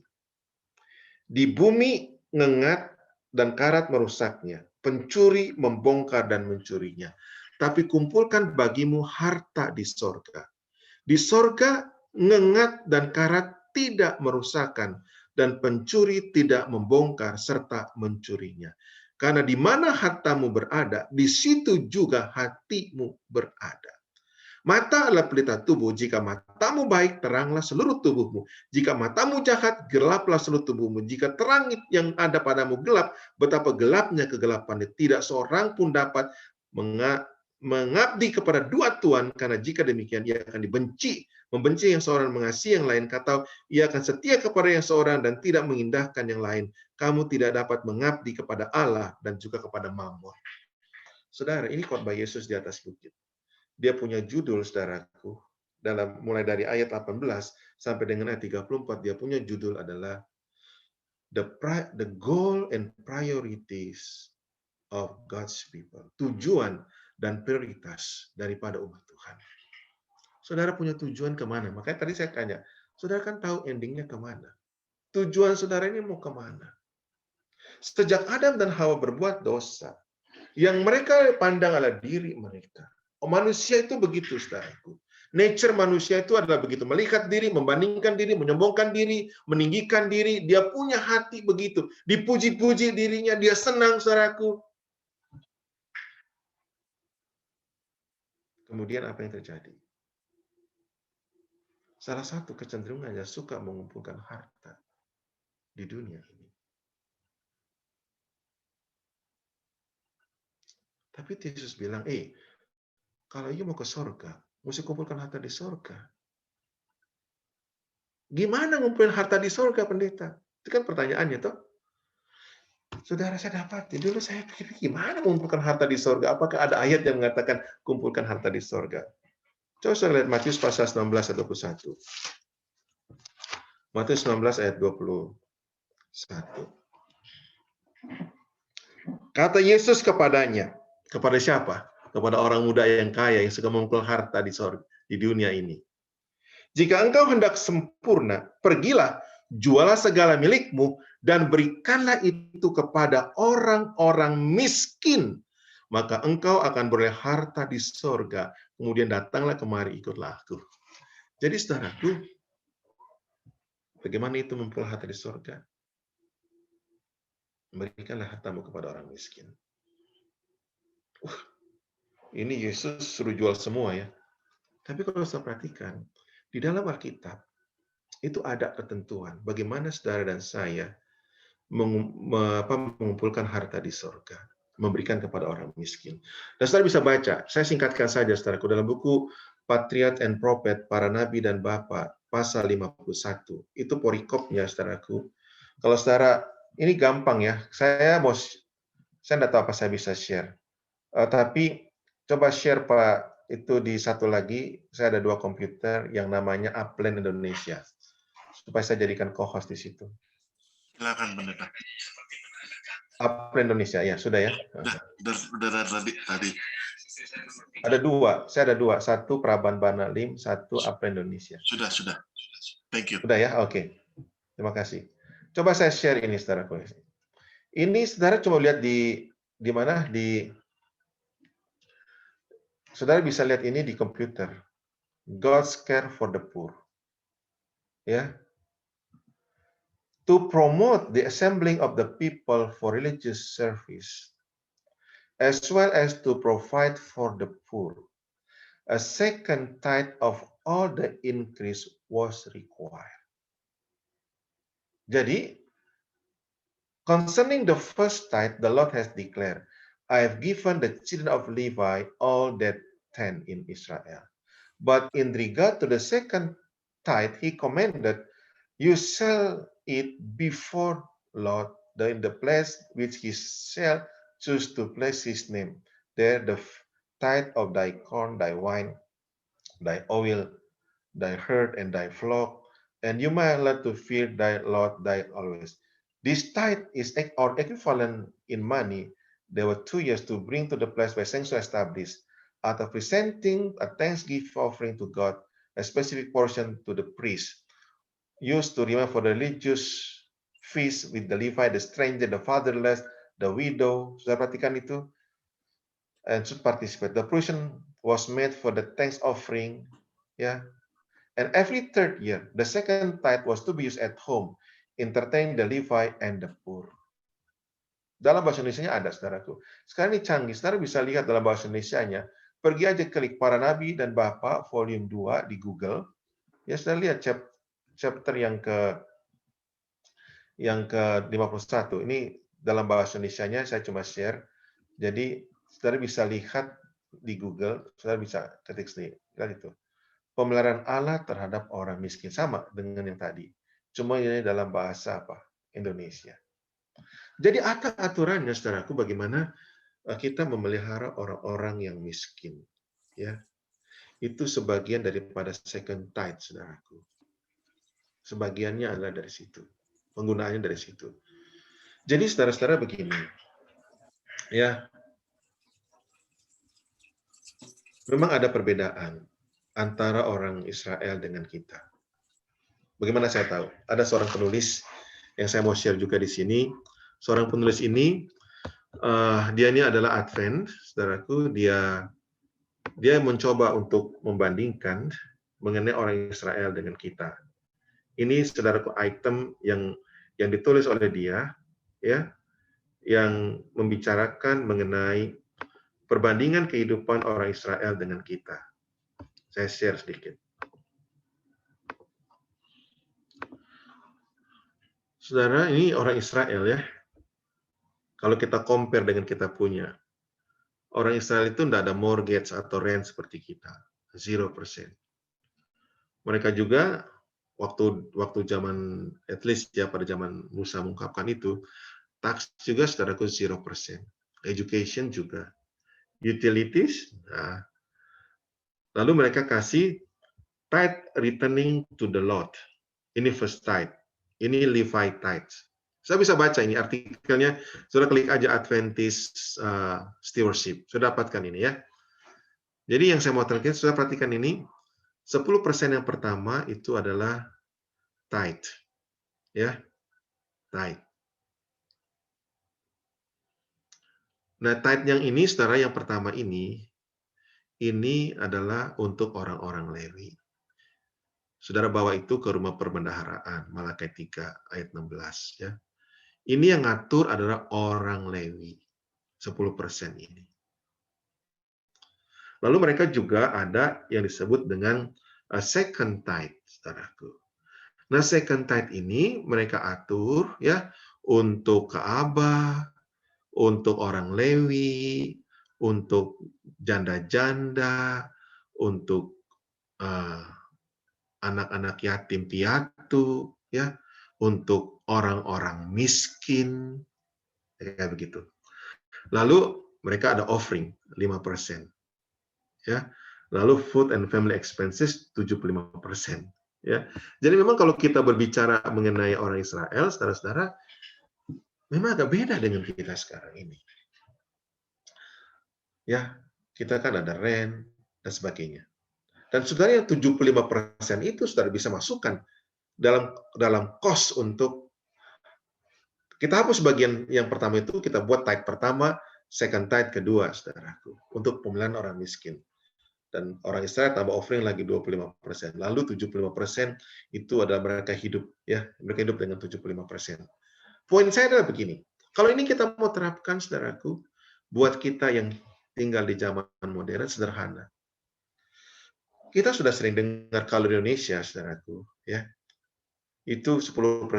Di bumi ngengat dan karat merusaknya. Pencuri membongkar dan mencurinya. Tapi kumpulkan bagimu harta di sorga. Di sorga ngengat dan karat tidak merusakkan, dan pencuri tidak membongkar serta mencurinya. Karena di mana hartamu berada, di situ juga hatimu berada. Mata adalah pelita tubuh. Jika matamu baik, teranglah seluruh tubuhmu. Jika matamu jahat, gelaplah seluruh tubuhmu. Jika terang yang ada padamu gelap, betapa gelapnya kegelapan. Tidak seorang pun dapat mengabdi kepada dua tuan, karena jika demikian ia akan membenci yang seorang, mengasihi yang lain, kata ia akan setia kepada yang seorang dan tidak mengindahkan yang lain. Kamu tidak dapat mengabdi kepada Allah dan juga kepada Mammon. Saudara, ini khotbah Yesus di atas bukit. Dia punya judul, saudaraku, mulai dari ayat 18 sampai dengan ayat 34, dia punya judul adalah The Goal and Priorities of God's People. Tujuan dan prioritas daripada umat Tuhan. Saudara punya tujuan kemana? Makanya tadi saya tanya, saudara kan tahu endingnya kemana? Tujuan saudara ini mau kemana? Sejak Adam dan Hawa berbuat dosa, yang mereka pandang adalah diri mereka. Manusia itu begitu, saudaraku. Nature manusia itu adalah begitu. Melihat diri, membandingkan diri, menyombongkan diri, meninggikan diri. Dia punya hati begitu. Dipuji-puji dirinya, dia senang, saudaraku. Kemudian apa yang terjadi? Salah satu kecenderungannya suka mengumpulkan harta di dunia ini. Tapi Yesus bilang, kalau you mau ke sorga, mesti kumpulkan harta di sorga. Gimana ngumpulin harta di sorga, pendeta? Itu kan pertanyaannya, toh. Saudara, saya dapati, dulu saya pikir, gimana mengumpulkan harta di sorga? Apakah ada ayat yang mengatakan kumpulkan harta di sorga? Coba saya lihat Matius pasal 19 ayat 21. Matius 19 ayat 21. Kata Yesus kepadanya, kepada siapa? Kepada orang muda yang kaya, yang suka mengumpulkan harta di sorga, di dunia ini. Jika engkau hendak sempurna, pergilah, jualah segala milikmu, dan berikanlah itu kepada orang-orang miskin. Maka engkau akan beroleh harta di sorga. Kemudian datanglah kemari, ikutlah aku. Jadi saudaraku, bagaimana itu memperoleh harta di sorga? Berikanlah hartamu kepada orang miskin. ini Yesus suruh jual semua ya. Tapi kalau saya perhatikan, di dalam Alkitab, itu ada ketentuan bagaimana saudara dan saya mengumpulkan harta di sorga, memberikan kepada orang miskin. Dan saudara bisa baca, saya singkatkan saja saudaraku, dalam buku Patriarch and Prophet, Para Nabi dan Bapa, pasal 51. Itu perikopnya saudaraku. Kalau saudara, ini gampang ya, saya tidak tahu apa saya bisa share. Tapi coba share Pak, itu di satu lagi, saya ada 2 komputer yang namanya Upland Indonesia. Supaya saya jadikan co-host di situ. Silakan pendeta. Upland Indonesia, ya sudah ya. Udah tadi. Ada 2, saya ada 2. Satu Praban Banalim, satu Upland Indonesia. Sudah. Thank you. Sudah ya, oke. Terima kasih. Coba saya share ini, saudara. Ini saudara coba lihat di mana saudara bisa lihat ini di komputer. God's care for the poor. Ya. To promote the assembling of the people for religious service, as well as to provide for the poor, a second tithe of all the increase was required. Jadi, concerning the first tithe, the Lord has declared, I have given the children of Levi all that tenth in Israel. But in regard to the second tithe, he commanded, you shall it before Lord in the place which he shall choose to place his name. There the tithe of thy corn, thy wine, thy oil, thy herd, and thy flock, and you may learn to fear thy Lord thy always. This tithe is or equivalent in money. There were 2 years to bring to the place where sanctuary established. After presenting a thanksgiving offering to God, a specific portion to the priest, used to remember for the religious feast with the Levite, the stranger, the fatherless, the widow. Sudah perhatikan itu? And should participate. The provision was made for the thanks offering, yeah. And every 3rd year, the second tithe was to be used at home, entertain the Levite and the poor. Dalam bahasa Indonesianya ada, saudaraku. Sekarang ini canggih, saudara bisa lihat dalam bahasa Indonesianya. Pergi aja klik Para Nabi dan Bapa volume 2 di Google. Ya, saudara lihat chapter yang ke 51. Ini dalam bahasa Indonesianya saya cuma share. Jadi saudara bisa lihat di Google, saudara bisa ketik sendiri. Lihat itu. Pemeliharaan Allah terhadap orang miskin sama dengan yang tadi. Cuma ini dalam bahasa apa? Indonesia. Jadi ada aturannya saudaraku bagaimana kita memelihara orang-orang yang miskin. Ya. Itu sebagian daripada second tithe saudaraku. Sebagiannya adalah dari situ. Penggunaannya dari situ. Jadi saudara-saudara begini. Ya. Memang ada perbedaan antara orang Israel dengan kita. Bagaimana saya tahu? Ada seorang penulis yang saya mau share juga di sini. Seorang penulis ini, dia ini adalah Advent, saudaraku. Dia mencoba untuk membandingkan mengenai orang Israel dengan kita. Ini saudaraku item yang ditulis oleh dia, ya, yang membicarakan mengenai perbandingan kehidupan orang Israel dengan kita. Saya share sedikit. Saudara, ini orang Israel ya. Kalau kita compare dengan kita punya, orang Israel itu tidak ada mortgage atau rent seperti kita, 0%. Mereka juga waktu zaman, at least ya pada zaman Musa mengungkapkan itu, tax juga saudaraku 0%. Education juga. Utilities, nah. Lalu mereka kasih tithe returning to the Lord. Ini first tithe. Ini Levite tithes. Saya bisa baca ini artikelnya. Sudah klik aja Adventist Stewardship. Sudah dapatkan ini ya. Jadi yang saya mau terangkan, sudah perhatikan ini. 10% yang pertama itu adalah tithe. Ya. Tithe. Nah, tithe yang ini, saudara, yang pertama ini adalah untuk orang-orang Lewi. Saudara bawa itu ke rumah perbendaharaan, Malakai 3 ayat 16. Ya. Ini yang ngatur adalah orang Lewi, 10% ini. Lalu mereka juga ada yang disebut dengan second tithe, saudaraku. Nah, second tithe ini mereka atur ya untuk Ka'bah, untuk orang Lewi, untuk janda-janda, untuk anak-anak yatim piatu, ya, untuk orang-orang miskin, kayak begitu. Lalu mereka ada offering 5%. Ya. Lalu food and family expenses 75%. Ya. Jadi memang kalau kita berbicara mengenai orang Israel, saudara-saudara, memang agak beda dengan kita sekarang ini. Ya, kita kan ada rent dan sebagainya. Dan saudara yang 75% itu saudara bisa masukkan dalam cost untuk kita hapus bagian yang pertama itu, kita buat tithe pertama, second tithe kedua, saudaraku, untuk pemilihan orang miskin. Dan orang Israel tambah offering lagi 25%. Lalu 75% itu adalah mereka hidup, ya, mereka hidup dengan 75%. Poin saya adalah begini, kalau ini kita mau terapkan, saudaraku, buat kita yang tinggal di zaman modern sederhana. Kita sudah sering dengar kalau di Indonesia, saudaraku, ya, itu 10%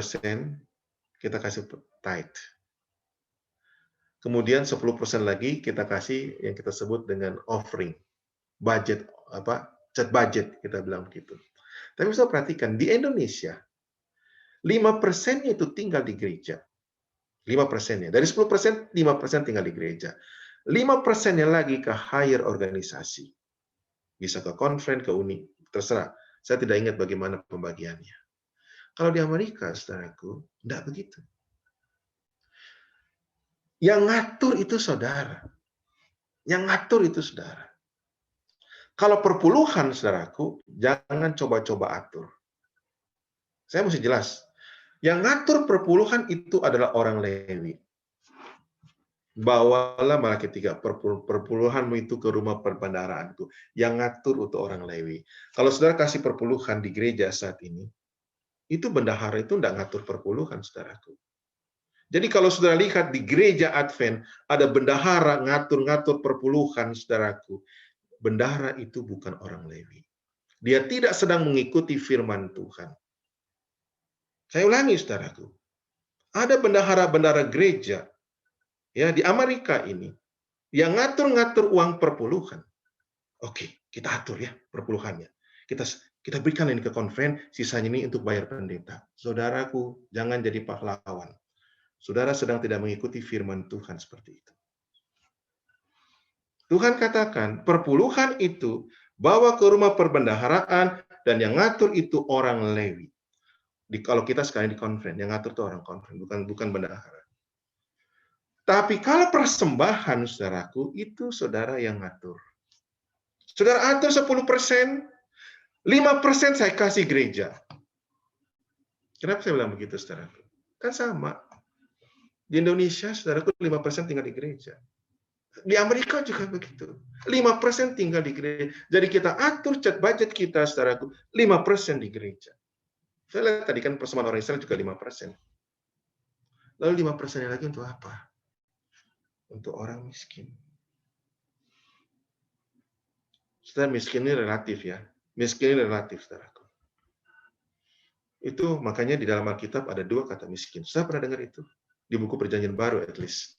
kita kasih tithe. Kemudian 10% lagi kita kasih yang kita sebut dengan offering. Budget, budget, kita bilang begitu. Tapi bisa perhatikan, di Indonesia, 5% itu tinggal di gereja. 5%-nya. Dari 10%, 5% tinggal di gereja. 5%-nya lagi ke higher organisasi. Bisa ke conference, ke uni, terserah. Saya tidak ingat bagaimana pembagiannya. Kalau di Amerika, saudaraku, tidak begitu. Yang ngatur itu saudara. Yang ngatur itu saudara. Kalau perpuluhan, saudaraku, jangan coba-coba atur. Saya mesti jelas. Yang ngatur perpuluhan itu adalah orang Lewi. Bawalah Malaki 3, perpuluhanmu itu ke rumah perbendaharaanku. Yang ngatur untuk orang Lewi. Kalau saudara kasih perpuluhan di gereja saat ini, itu bendahara itu tidak ngatur perpuluhan, saudaraku. Jadi kalau saudara lihat di gereja Advent, ada bendahara ngatur-ngatur perpuluhan, saudaraku. Bendahara itu bukan orang Lewi. Dia tidak sedang mengikuti firman Tuhan. Saya ulangi, saudaraku. Ada bendahara-bendahara gereja ya di Amerika ini yang ngatur-ngatur uang perpuluhan. Oke, kita atur ya perpuluhannya. Kita berikan ini ke konven, sisanya ini untuk bayar pendeta. Saudaraku, jangan jadi pahlawan. Saudara sedang tidak mengikuti firman Tuhan seperti itu. Tuhan katakan, perpuluhan itu bawa ke rumah perbendaharaan dan yang ngatur itu orang Lewi. Kalau kita sekarang di konven, yang ngatur itu orang konven, bukan bendahara. Tapi kalau persembahan, saudaraku, itu saudara yang ngatur. Saudara atur 10%, 5% saya kasih gereja. Kenapa saya bilang begitu, saudaraku? Kan sama. Di Indonesia, saudaraku, 5% tinggal di gereja. Di Amerika juga begitu. 5% tinggal di gereja. Jadi kita atur budget kita, saudaraku, 5% di gereja. Saya lihat tadi kan persembahan orang Israel juga 5%. Lalu 5% lagi untuk apa? Untuk orang miskin. Saudara, miskin ini relatif ya. Miskin ini relatif, saudaraku. Itu makanya di dalam Alkitab ada 2 kata miskin. Saya pernah dengar itu. Di buku Perjanjian Baru at least.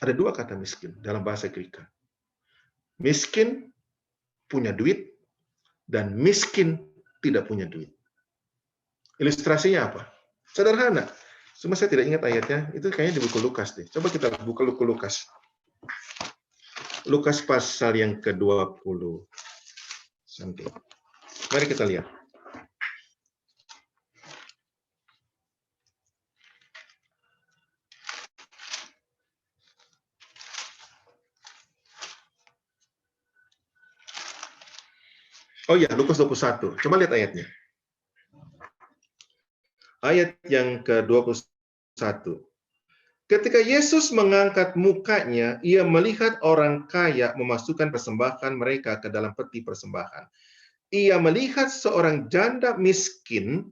Ada 2 kata miskin dalam bahasa Greka. Miskin punya duit dan miskin tidak punya duit. Ilustrasinya apa? Sederhana. Cuma saya tidak ingat ayatnya. Itu kayaknya di buku Lukas deh. Coba kita buka buku Lukas. Lukas pasal yang ke-20. Mari kita lihat. Oh ya, Lukas 21. Coba lihat ayatnya. Ayat yang ke-21. Ketika Yesus mengangkat mukanya, ia melihat orang kaya memasukkan persembahan mereka ke dalam peti persembahan. Ia melihat seorang janda miskin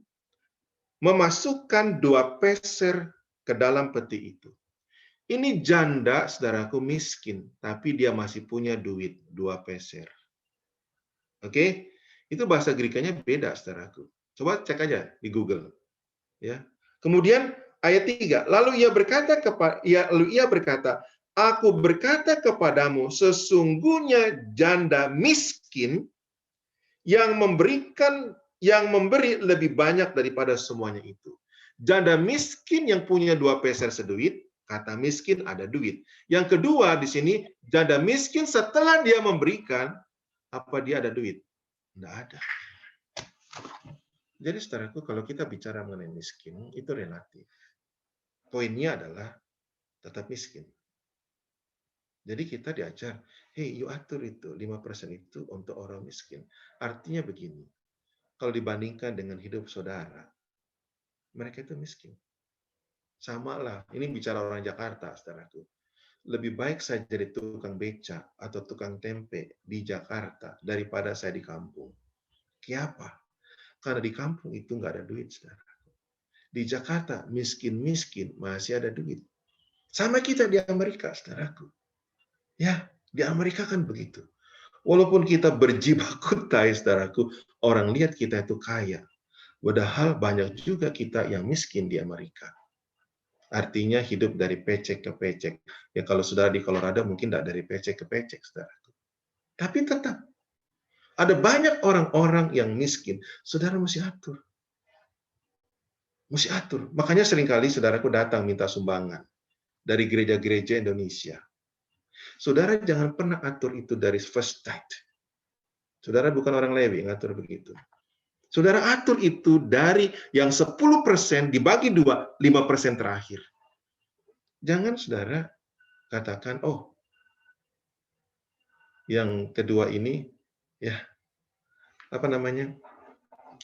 memasukkan 2 peser ke dalam peti itu. Ini janda, saudaraku, miskin, tapi dia masih punya duit 2 peser. Oke, itu bahasa Grekanya beda, saudaraku. Coba cek aja di Google. Ya. Kemudian ayat 3, lalu ia berkata, aku berkata kepadamu, sesungguhnya janda miskin yang memberi lebih banyak daripada semuanya itu. Janda miskin yang punya 2 peser seduit, kata miskin ada duit. Yang kedua di sini, janda miskin setelah dia memberikan, apa dia ada duit? Tidak ada. Jadi saudaraku, kalau kita bicara mengenai miskin, itu relatif. Poinnya adalah tetap miskin. Jadi kita diajar, hey, you atur itu, 5% itu untuk orang miskin. Artinya begini, kalau dibandingkan dengan hidup saudara, mereka itu miskin. Sama lah, ini bicara orang Jakarta, saudaraku. Lebih baik saya jadi tukang beca atau tukang tempe di Jakarta daripada saya di kampung. Kenapa? Karena di kampung itu nggak ada duit, saudara. Di Jakarta miskin-miskin masih ada duit. Sama kita di Amerika, saudaraku. Ya, di Amerika kan begitu. Walaupun kita berjibaku tai, saudaraku, orang lihat kita itu kaya. Padahal banyak juga kita yang miskin di Amerika. Artinya hidup dari pecek ke pecek. Ya kalau saudara di Colorado mungkin tidak dari pecek ke pecek, saudaraku. Tapi tetap ada banyak orang-orang yang miskin. Saudara mesti atur. Mesti atur. Makanya seringkali saudaraku datang minta sumbangan dari gereja-gereja Indonesia. Saudara jangan pernah atur itu dari first tithe. Saudara bukan orang Lewi, ngatur begitu. Saudara atur itu dari yang 10% dibagi 2, 5% terakhir. Jangan saudara katakan, oh, yang kedua ini, ya, apa namanya,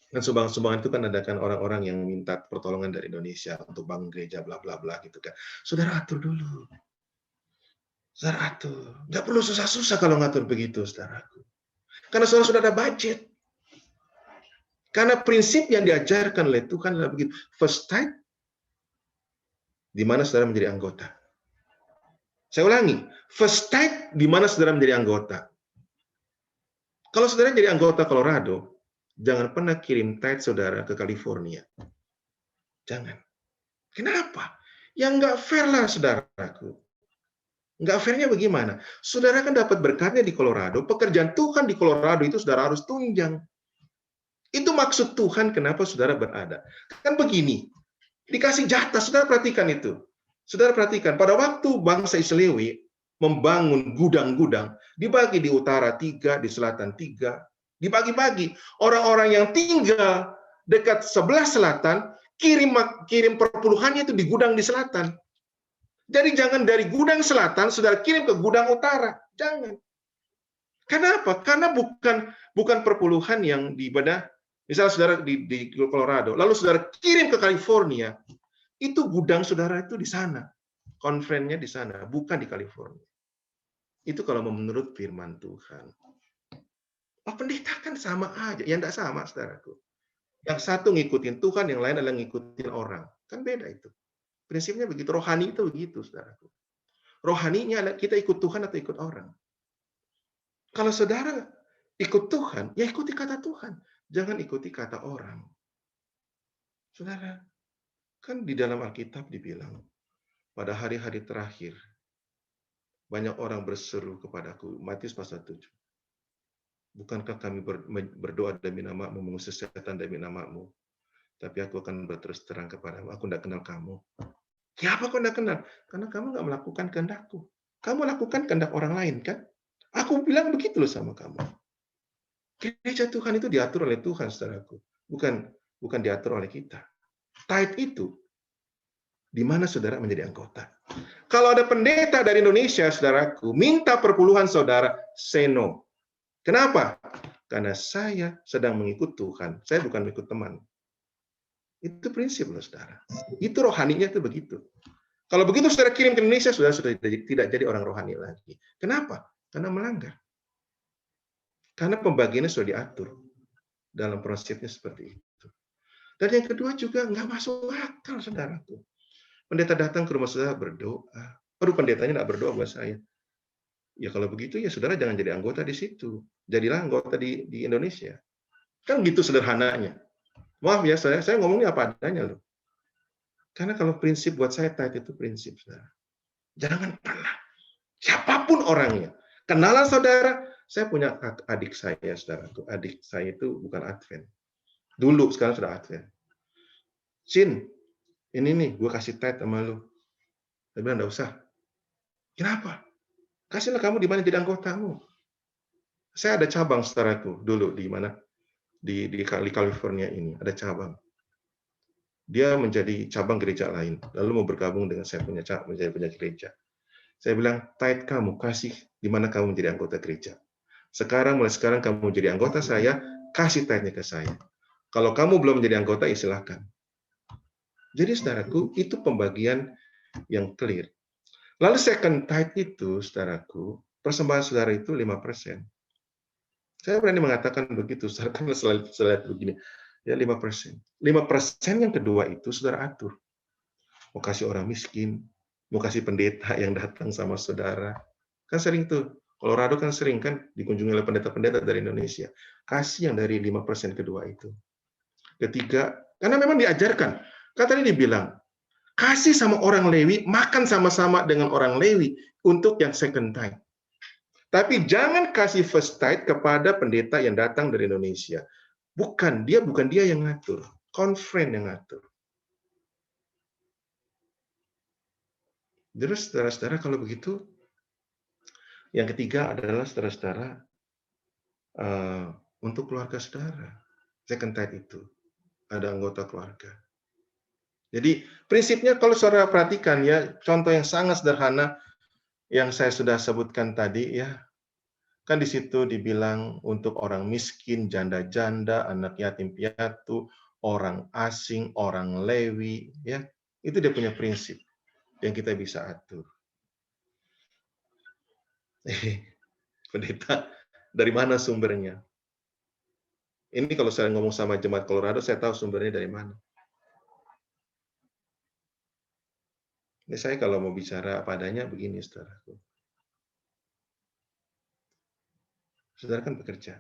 kan sumbangan itu kan ada kan orang-orang yang minta pertolongan dari Indonesia untuk bangun gereja, bla bla bla gitu kan. Saudara atur dulu. Saudara atur. Nggak perlu susah-susah kalau ngatur begitu, saudaraku. Karena saudara sudah ada budget. Karena prinsip yang diajarkan oleh Tuhan adalah begitu. First tithe, di mana saudara menjadi anggota. Saya ulangi, first tithe di mana saudara menjadi anggota. Kalau saudara jadi anggota Colorado, jangan pernah kirim tithe saudara ke California. Jangan. Kenapa? Yang nggak fair lah, saudaraku. Nggak fairnya bagaimana? Saudara kan dapat berkatnya di Colorado, pekerjaan Tuhan di Colorado itu saudara harus tunjang. Itu maksud Tuhan kenapa saudara berada. Kan begini, dikasih jatah, saudara perhatikan itu. Saudara perhatikan, pada waktu bangsa Israel membangun gudang-gudang, dibagi di utara 3, di selatan 3, dibagi-bagi. Orang-orang yang tinggal dekat sebelah selatan, kirim perpuluhannya itu di gudang di selatan. Jadi jangan dari gudang selatan saudara kirim ke gudang utara, jangan. Kenapa? Karena bukan perpuluhan yang di ibadah, misalnya saudara di Colorado, lalu saudara kirim ke California, itu gudang saudara itu di sana, konferennya di sana, bukan di California. Itu kalau menurut firman Tuhan. Oh, pendeta kan sama aja, ya enggak sama, saudaraku. Yang satu ngikutin Tuhan, yang lain adalah ngikutin orang, kan beda itu. Prinsipnya begitu, rohani itu begitu, saudaraku. Rohaninya adalah kita ikut Tuhan atau ikut orang. Kalau saudara ikut Tuhan, ya ikuti kata Tuhan. Jangan ikuti kata orang. Saudara, kan di dalam Alkitab dibilang, pada hari-hari terakhir, banyak orang berseru kepadaku, Matius pasal 7. Bukankah kami berdoa demi nama-Mu, mengusir setan demi nama-Mu? Tapi aku akan berterus terang kepadamu, aku tidak kenal kamu. Siapa kau tidak kenal? Karena kamu nggak melakukan kehendakku. Kamu lakukan kehendak orang lain, kan? Aku bilang begitu loh sama kamu. Gereja Tuhan itu diatur oleh Tuhan, saudaraku. Bukan diatur oleh kita. Tithe itu, di mana saudara menjadi anggota. Kalau ada pendeta dari Indonesia, saudaraku, minta perpuluhan saudara, say no. Kenapa? Karena saya sedang mengikut Tuhan. Saya bukan mengikut teman. Itu prinsip loh, saudara. Itu rohaninya itu begitu. Kalau begitu saudara kirim ke Indonesia, saudara sudah tidak jadi orang rohani lagi. Kenapa? Karena melanggar. Karena pembagiannya sudah diatur. Dalam prinsipnya seperti itu. Dan yang kedua juga nggak masuk akal, saudaraku. Pendeta datang ke rumah saudara berdoa. Aduh, pendetanya nggak berdoa buat saya. Ya kalau begitu ya saudara jangan jadi anggota di situ. Jadilah anggota di Indonesia. Kan gitu sederhananya. Maaf ya, saya ngomongnya apa adanya loh. Karena kalau prinsip buat saya tithe itu prinsip, saudara. Jangan pernah. Siapapun orangnya. Kenalan saudara, saya punya adik saya, saudara. Adik saya itu bukan Advent. Dulu, sekarang sudah Advent. Sin, ini nih, gue kasih tithe sama lu. Saya bilang, enggak usah. Kenapa? Kasihlah kamu di mana jadi anggotamu. Saya ada cabang, saudaraku, dulu di mana? Di California ini, ada cabang. Dia menjadi cabang gereja lain, lalu mau bergabung dengan saya punya gereja. Saya bilang, tithe kamu, kasih di mana kamu menjadi anggota gereja. Mulai sekarang kamu menjadi anggota saya, kasih tithe-nya ke saya. Kalau kamu belum menjadi anggota, ya silakan. Jadi saudaraku, itu pembagian yang clear. Lalu second tithe itu, saudaraku, persembahan saudara itu 5%. Saya berani mengatakan begitu, karena selalu begini. Ya 5%. 5% yang kedua itu saudara atur. Mau kasih orang miskin, mau kasih pendeta yang datang sama saudara. Kan sering tuh, Colorado kan sering kan dikunjungi oleh pendeta-pendeta dari Indonesia. Kasih yang dari 5% kedua itu. Ketiga, karena memang diajarkan. Kan tadi dibilang, kasih sama orang Lewi, makan sama-sama dengan orang Lewi untuk yang second tithe. Tapi jangan kasih first tithe kepada pendeta yang datang dari Indonesia. Bukan dia yang ngatur, konfren yang ngatur. Terus saudara-saudara kalau begitu, yang ketiga adalah saudara-saudara untuk keluarga saudara. Second tithe itu ada anggota keluarga. Jadi prinsipnya kalau saudara perhatikan ya, contoh yang sangat sederhana yang saya sudah sebutkan tadi ya. Kan di situ dibilang untuk orang miskin, janda-janda, anak yatim piatu, orang asing, orang Lewi, ya. Itu dia punya prinsip yang kita bisa atur. Pendeta, dari mana sumbernya? Ini kalau saya ngomong sama jemaat Colorado, saya tahu sumbernya dari mana. Ini saya kalau mau bicara apa adanya begini, saudaraku. Saudara kan bekerja,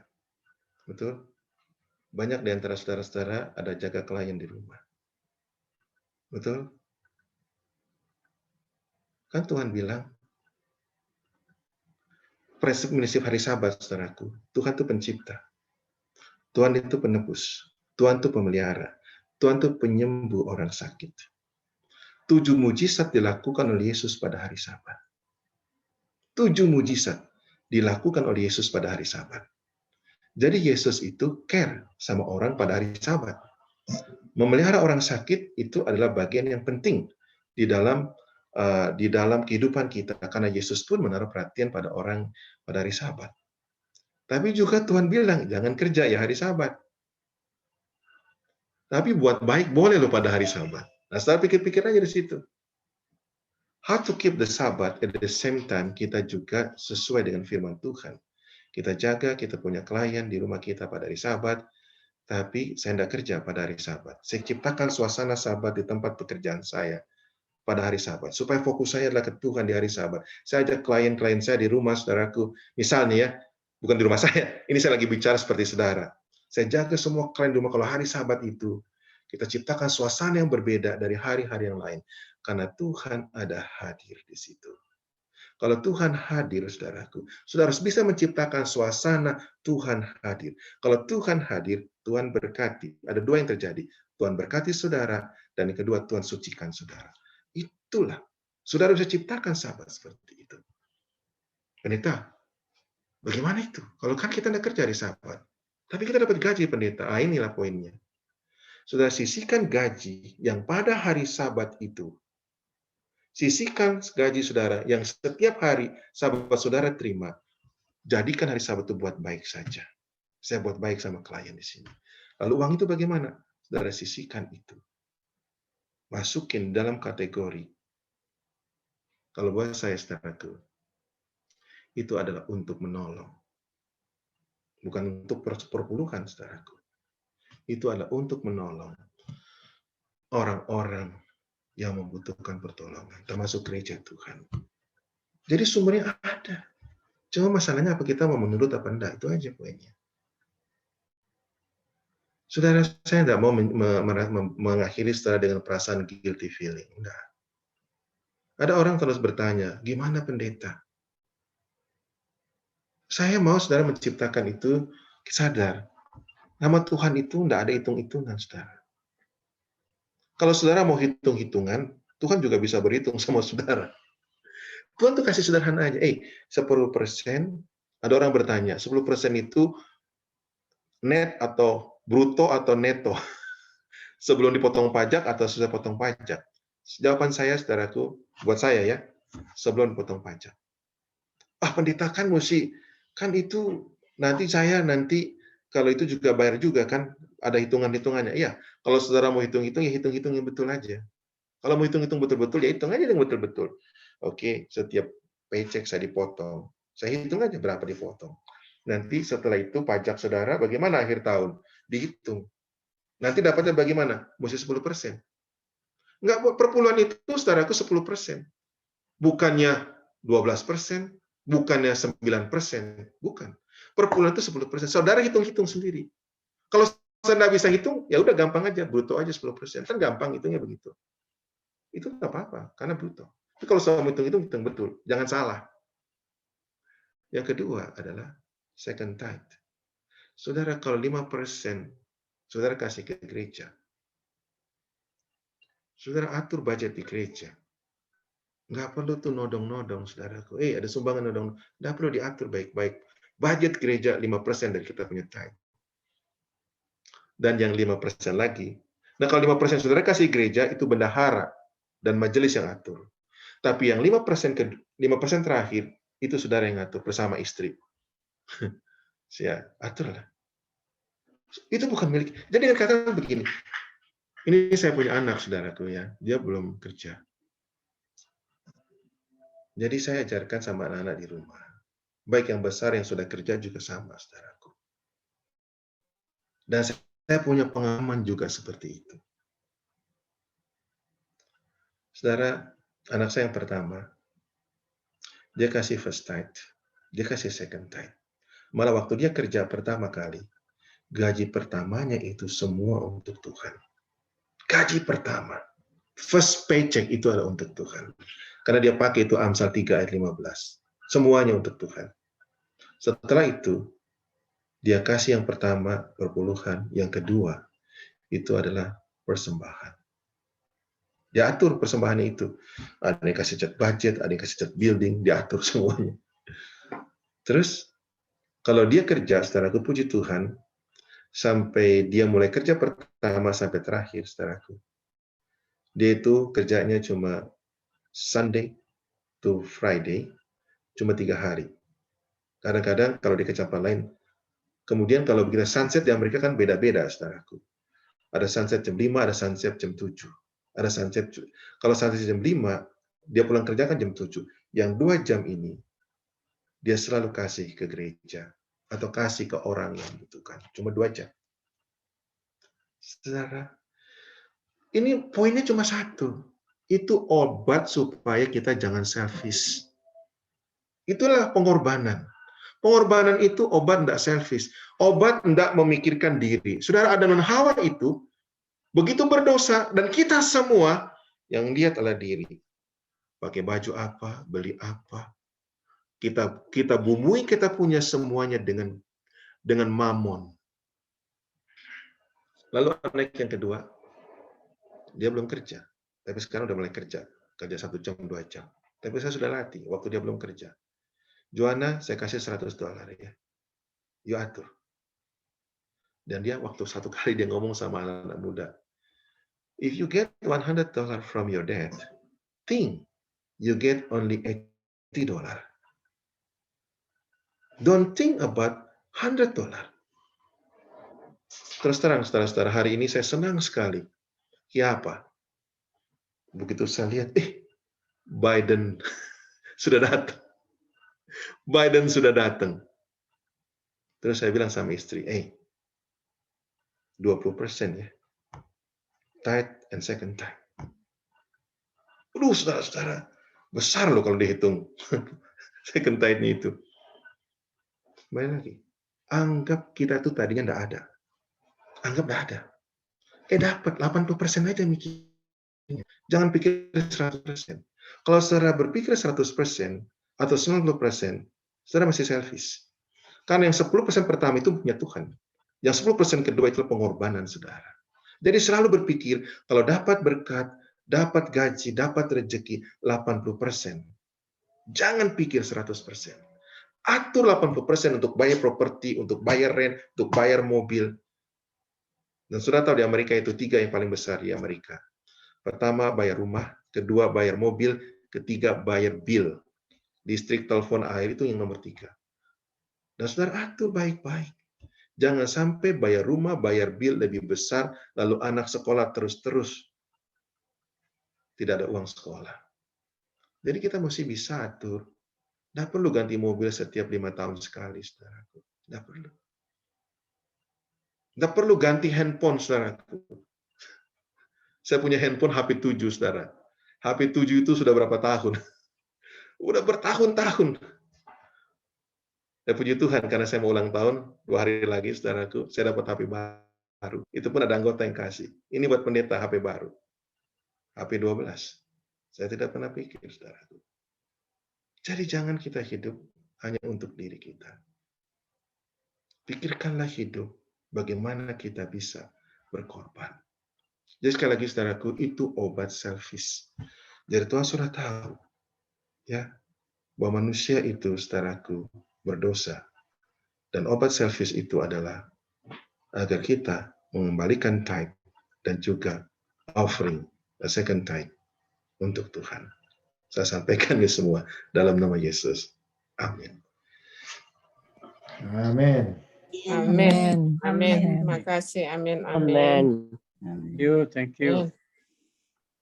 betul? Banyak di antara saudara-saudara ada jaga klien di rumah. Betul? Kan Tuhan bilang, prinsip hari Sabat, saudaraku. Tuhan itu pencipta. Tuhan itu penebus. Tuhan itu pemelihara. Tuhan itu penyembuh orang sakit. 7 mujizat dilakukan oleh Yesus pada hari Sabat. 7 mujizat dilakukan oleh Yesus pada hari Sabat. Jadi Yesus itu care sama orang pada hari Sabat. Memelihara orang sakit itu adalah bagian yang penting di dalam kehidupan kita, karena Yesus pun menaruh perhatian pada orang pada hari Sabat. Tapi juga Tuhan bilang, jangan kerja ya hari Sabat. Tapi buat baik boleh loh pada hari Sabat. Nah, setelah pikir-pikir aja di situ. How to keep the Sabbath at the same time kita juga sesuai dengan firman Tuhan. Kita jaga, kita punya klien di rumah kita pada hari Sabat, tapi saya tidak kerja pada hari Sabat. Saya ciptakan suasana Sabat di tempat pekerjaan saya pada hari Sabat, supaya fokus saya adalah ke Tuhan di hari Sabat. Saya ajak klien-klien saya di rumah, saudaraku. Misalnya ya, bukan di rumah saya, ini saya lagi bicara seperti saudara. Saya jaga semua klien di rumah kalau hari Sabat itu, kita ciptakan suasana yang berbeda dari hari-hari yang lain. Karena Tuhan ada hadir di situ. Kalau Tuhan hadir, saudaraku, saudara harus bisa menciptakan suasana Tuhan hadir. Kalau Tuhan hadir, Tuhan berkati. Ada dua yang terjadi. Tuhan berkati saudara, dan yang kedua, Tuhan sucikan saudara. Itulah. Saudara bisa ciptakan Sabat seperti itu. Pendeta, bagaimana itu? Kalau kan kita tidak kerja di Sabat, tapi kita dapat gaji pendeta. Inilah poinnya. Saudara sisihkan gaji yang pada hari Sabat itu. Sisihkan gaji saudara yang setiap hari Sabat saudara terima. Jadikan hari Sabat itu buat baik saja. Saya buat baik sama klien di sini. Lalu uang itu bagaimana? Saudara sisihkan itu. Masukin dalam kategori. Kalau buat saya, saudaraku, itu adalah untuk menolong. Bukan untuk perpuluhan, saudaraku. Itu adalah untuk menolong orang-orang yang membutuhkan pertolongan, termasuk gereja Tuhan. Jadi sumbernya ada. Cuma masalahnya apa kita mau menurut apa enggak, itu aja poinnya. Saudara, saya tidak mau mengakhiri setelah dengan perasaan guilty feeling. Enggak. Ada orang terus bertanya, gimana pendeta? Saya mau saudara menciptakan itu sadar. Nama Tuhan itu tidak ada hitung-hitungan, saudara. Kalau saudara mau hitung-hitungan, Tuhan juga bisa berhitung sama saudara. Tuhan tuh kasih sederhana aja. 10%, ada orang bertanya, 10% itu net atau bruto atau neto? Sebelum dipotong pajak atau sudah potong pajak? Jawaban saya, saudaraku, buat saya ya, sebelum dipotong pajak. Pendeta kan mesti, kan itu nanti kalau itu juga bayar juga kan, ada hitungan-hitungannya. Iya, kalau saudara mau hitung-hitung, ya hitung-hitung yang betul aja. Kalau mau hitung-hitung betul-betul, ya hitung aja yang betul-betul. Oke, setiap paycheck saya dipotong. Saya hitung aja berapa dipotong. Nanti setelah itu pajak saudara bagaimana akhir tahun? Dihitung. Nanti dapatnya bagaimana? Mesti 10%. Enggak, perpuluhan itu saudaraku 10%. Bukannya 12%, bukannya 9%. Bukan. Perpuluhan itu 10%. Saudara hitung-hitung sendiri. Kalau saya nggak bisa hitung, ya udah gampang aja, bruto aja 10%. Kan gampang hitungnya begitu. Itu nggak apa-apa, karena bruto. Tapi kalau saya mau hitung betul. Jangan salah. Yang kedua adalah second tithe. Saudara, kalau 5%, saudara kasih ke gereja. Saudara atur budget di gereja. Nggak perlu tuh nodong-nodong, saudaraku. Ada sumbangan nodong. Nggak perlu diatur baik-baik. Budget gereja 5% dari kita punya tithe. Dan yang 5% lagi. Nah, kalau 5% saudara kasih gereja, itu bendahara dan majelis yang atur. Tapi yang 5% terakhir, itu saudara yang atur bersama istri. Ya, aturlah. Itu bukan milik. Jadi dengan kata begini, ini saya punya anak, saudaraku ya, dia belum kerja. Jadi saya ajarkan sama anak-anak di rumah. Baik yang besar yang sudah kerja juga sama, saudaraku. Dan saya punya pengalaman juga seperti itu. Saudara, anak saya yang pertama, dia kasih first tithe, dia kasih second tithe. Malah waktu dia kerja pertama kali, gaji pertamanya itu semua untuk Tuhan. Gaji pertama, first paycheck itu adalah untuk Tuhan. Karena dia pakai itu Amsal 3 ayat 15. Semuanya untuk Tuhan. Setelah itu, dia kasih yang pertama perpuluhan, yang kedua itu adalah persembahan. Dia atur persembahannya itu. Ada yang kasih cat budget, ada yang kasih cat building, diatur semuanya. Terus, kalau dia kerja, saudaraku, puji Tuhan, sampai dia mulai kerja pertama sampai terakhir, saudaraku, dia itu kerjanya cuma Sunday to Friday, cuma 3 hari. Kadang-kadang kalau di kecamatan lain, kemudian kalau begitu sunset di Amerika kan beda-beda, saudaraku. Ada sunset jam 5, ada sunset jam 7. Ada sunset, kalau sunset jam 5, dia pulang kerja kan jam 7. Yang 2 jam ini, dia selalu kasih ke gereja, atau kasih ke orang yang membutuhkan. Cuma 2 jam. Saudara, ini poinnya cuma satu. Itu obat supaya kita jangan selfish. Itulah pengorbanan. Pengorbanan itu obat tidak selfish. Obat tidak memikirkan diri. Saudara, Adam dan Hawa itu begitu berdosa, dan kita semua yang lihat adalah diri. Pakai baju apa, beli apa. Kita bumbui, kita punya semuanya dengan mamon. Lalu anak yang kedua, dia belum kerja. Tapi sekarang udah mulai kerja 1 jam, 2 jam. Tapi saya sudah latih waktu dia belum kerja. Joanna, saya kasih $100 ya. You atur. Dan dia waktu satu kali dia ngomong sama anak-anak muda, if you get $100 from your dad, think you get only $80. Don't think about $100. Terus terang, saudara-saudara, hari ini saya senang sekali. Ya apa? Begitu saya lihat, Biden sudah datang. Biden sudah datang. Terus saya bilang sama istri, 20% ya. Tithe and second tithe. Saudara-saudara, besar loh kalau dihitung. Second tithe-nya itu. Kembali lagi. Anggap kita itu tadinya enggak ada. Anggap enggak ada. Dapat 80% aja mikirnya. Jangan pikir 100%. Kalau saudara berpikir 100% atau 90%, saudara masih selfish. Karena yang 10% pertama itu punya Tuhan. Yang 10% kedua itu pengorbanan saudara. Jadi selalu berpikir, kalau dapat berkat, dapat gaji, dapat rezeki, 80%. Jangan pikir 100%. Atur 80% untuk bayar properti, untuk bayar rent, untuk bayar mobil. Dan sudah tahu di Amerika itu 3 yang paling besar di Amerika. Pertama, bayar rumah. Kedua, bayar mobil. Ketiga, bayar bill. Listrik, telepon, air itu yang nomor 3. Dan saudara atur baik-baik. Jangan sampai bayar rumah, bayar bill lebih besar, lalu anak sekolah terus-terus. Tidak ada uang sekolah. Jadi kita mesti bisa atur. Nggak perlu ganti mobil setiap 5 tahun sekali, saudaraku. Nggak perlu. Nggak perlu ganti handphone, saudaraku. Saya punya handphone HP 7, saudara. HP 7 itu sudah berapa tahun? Udah bertahun-tahun. Ya puji Tuhan, karena saya mau ulang tahun, 2 hari lagi, saudaraku, saya dapat HP baru. Itu pun ada anggota yang kasih. Ini buat pendeta HP baru. HP 12. Saya tidak pernah pikir, saudaraku. Jadi jangan kita hidup hanya untuk diri kita. Pikirkanlah hidup, bagaimana kita bisa berkorban. Jadi sekali lagi, saudaraku, itu obat selfish. Jadi Tuhan sudah tahu, ya, bahwa manusia itu, saudaraku, berdosa. Dan obat selfish itu adalah agar kita mengembalikan tithe dan juga offering, a second tithe, untuk Tuhan. Saya sampaikan ini semua dalam nama Yesus. Amin. Amin. Amin. Amin. Amin. Terima kasih. Amin. Amin. Thank you.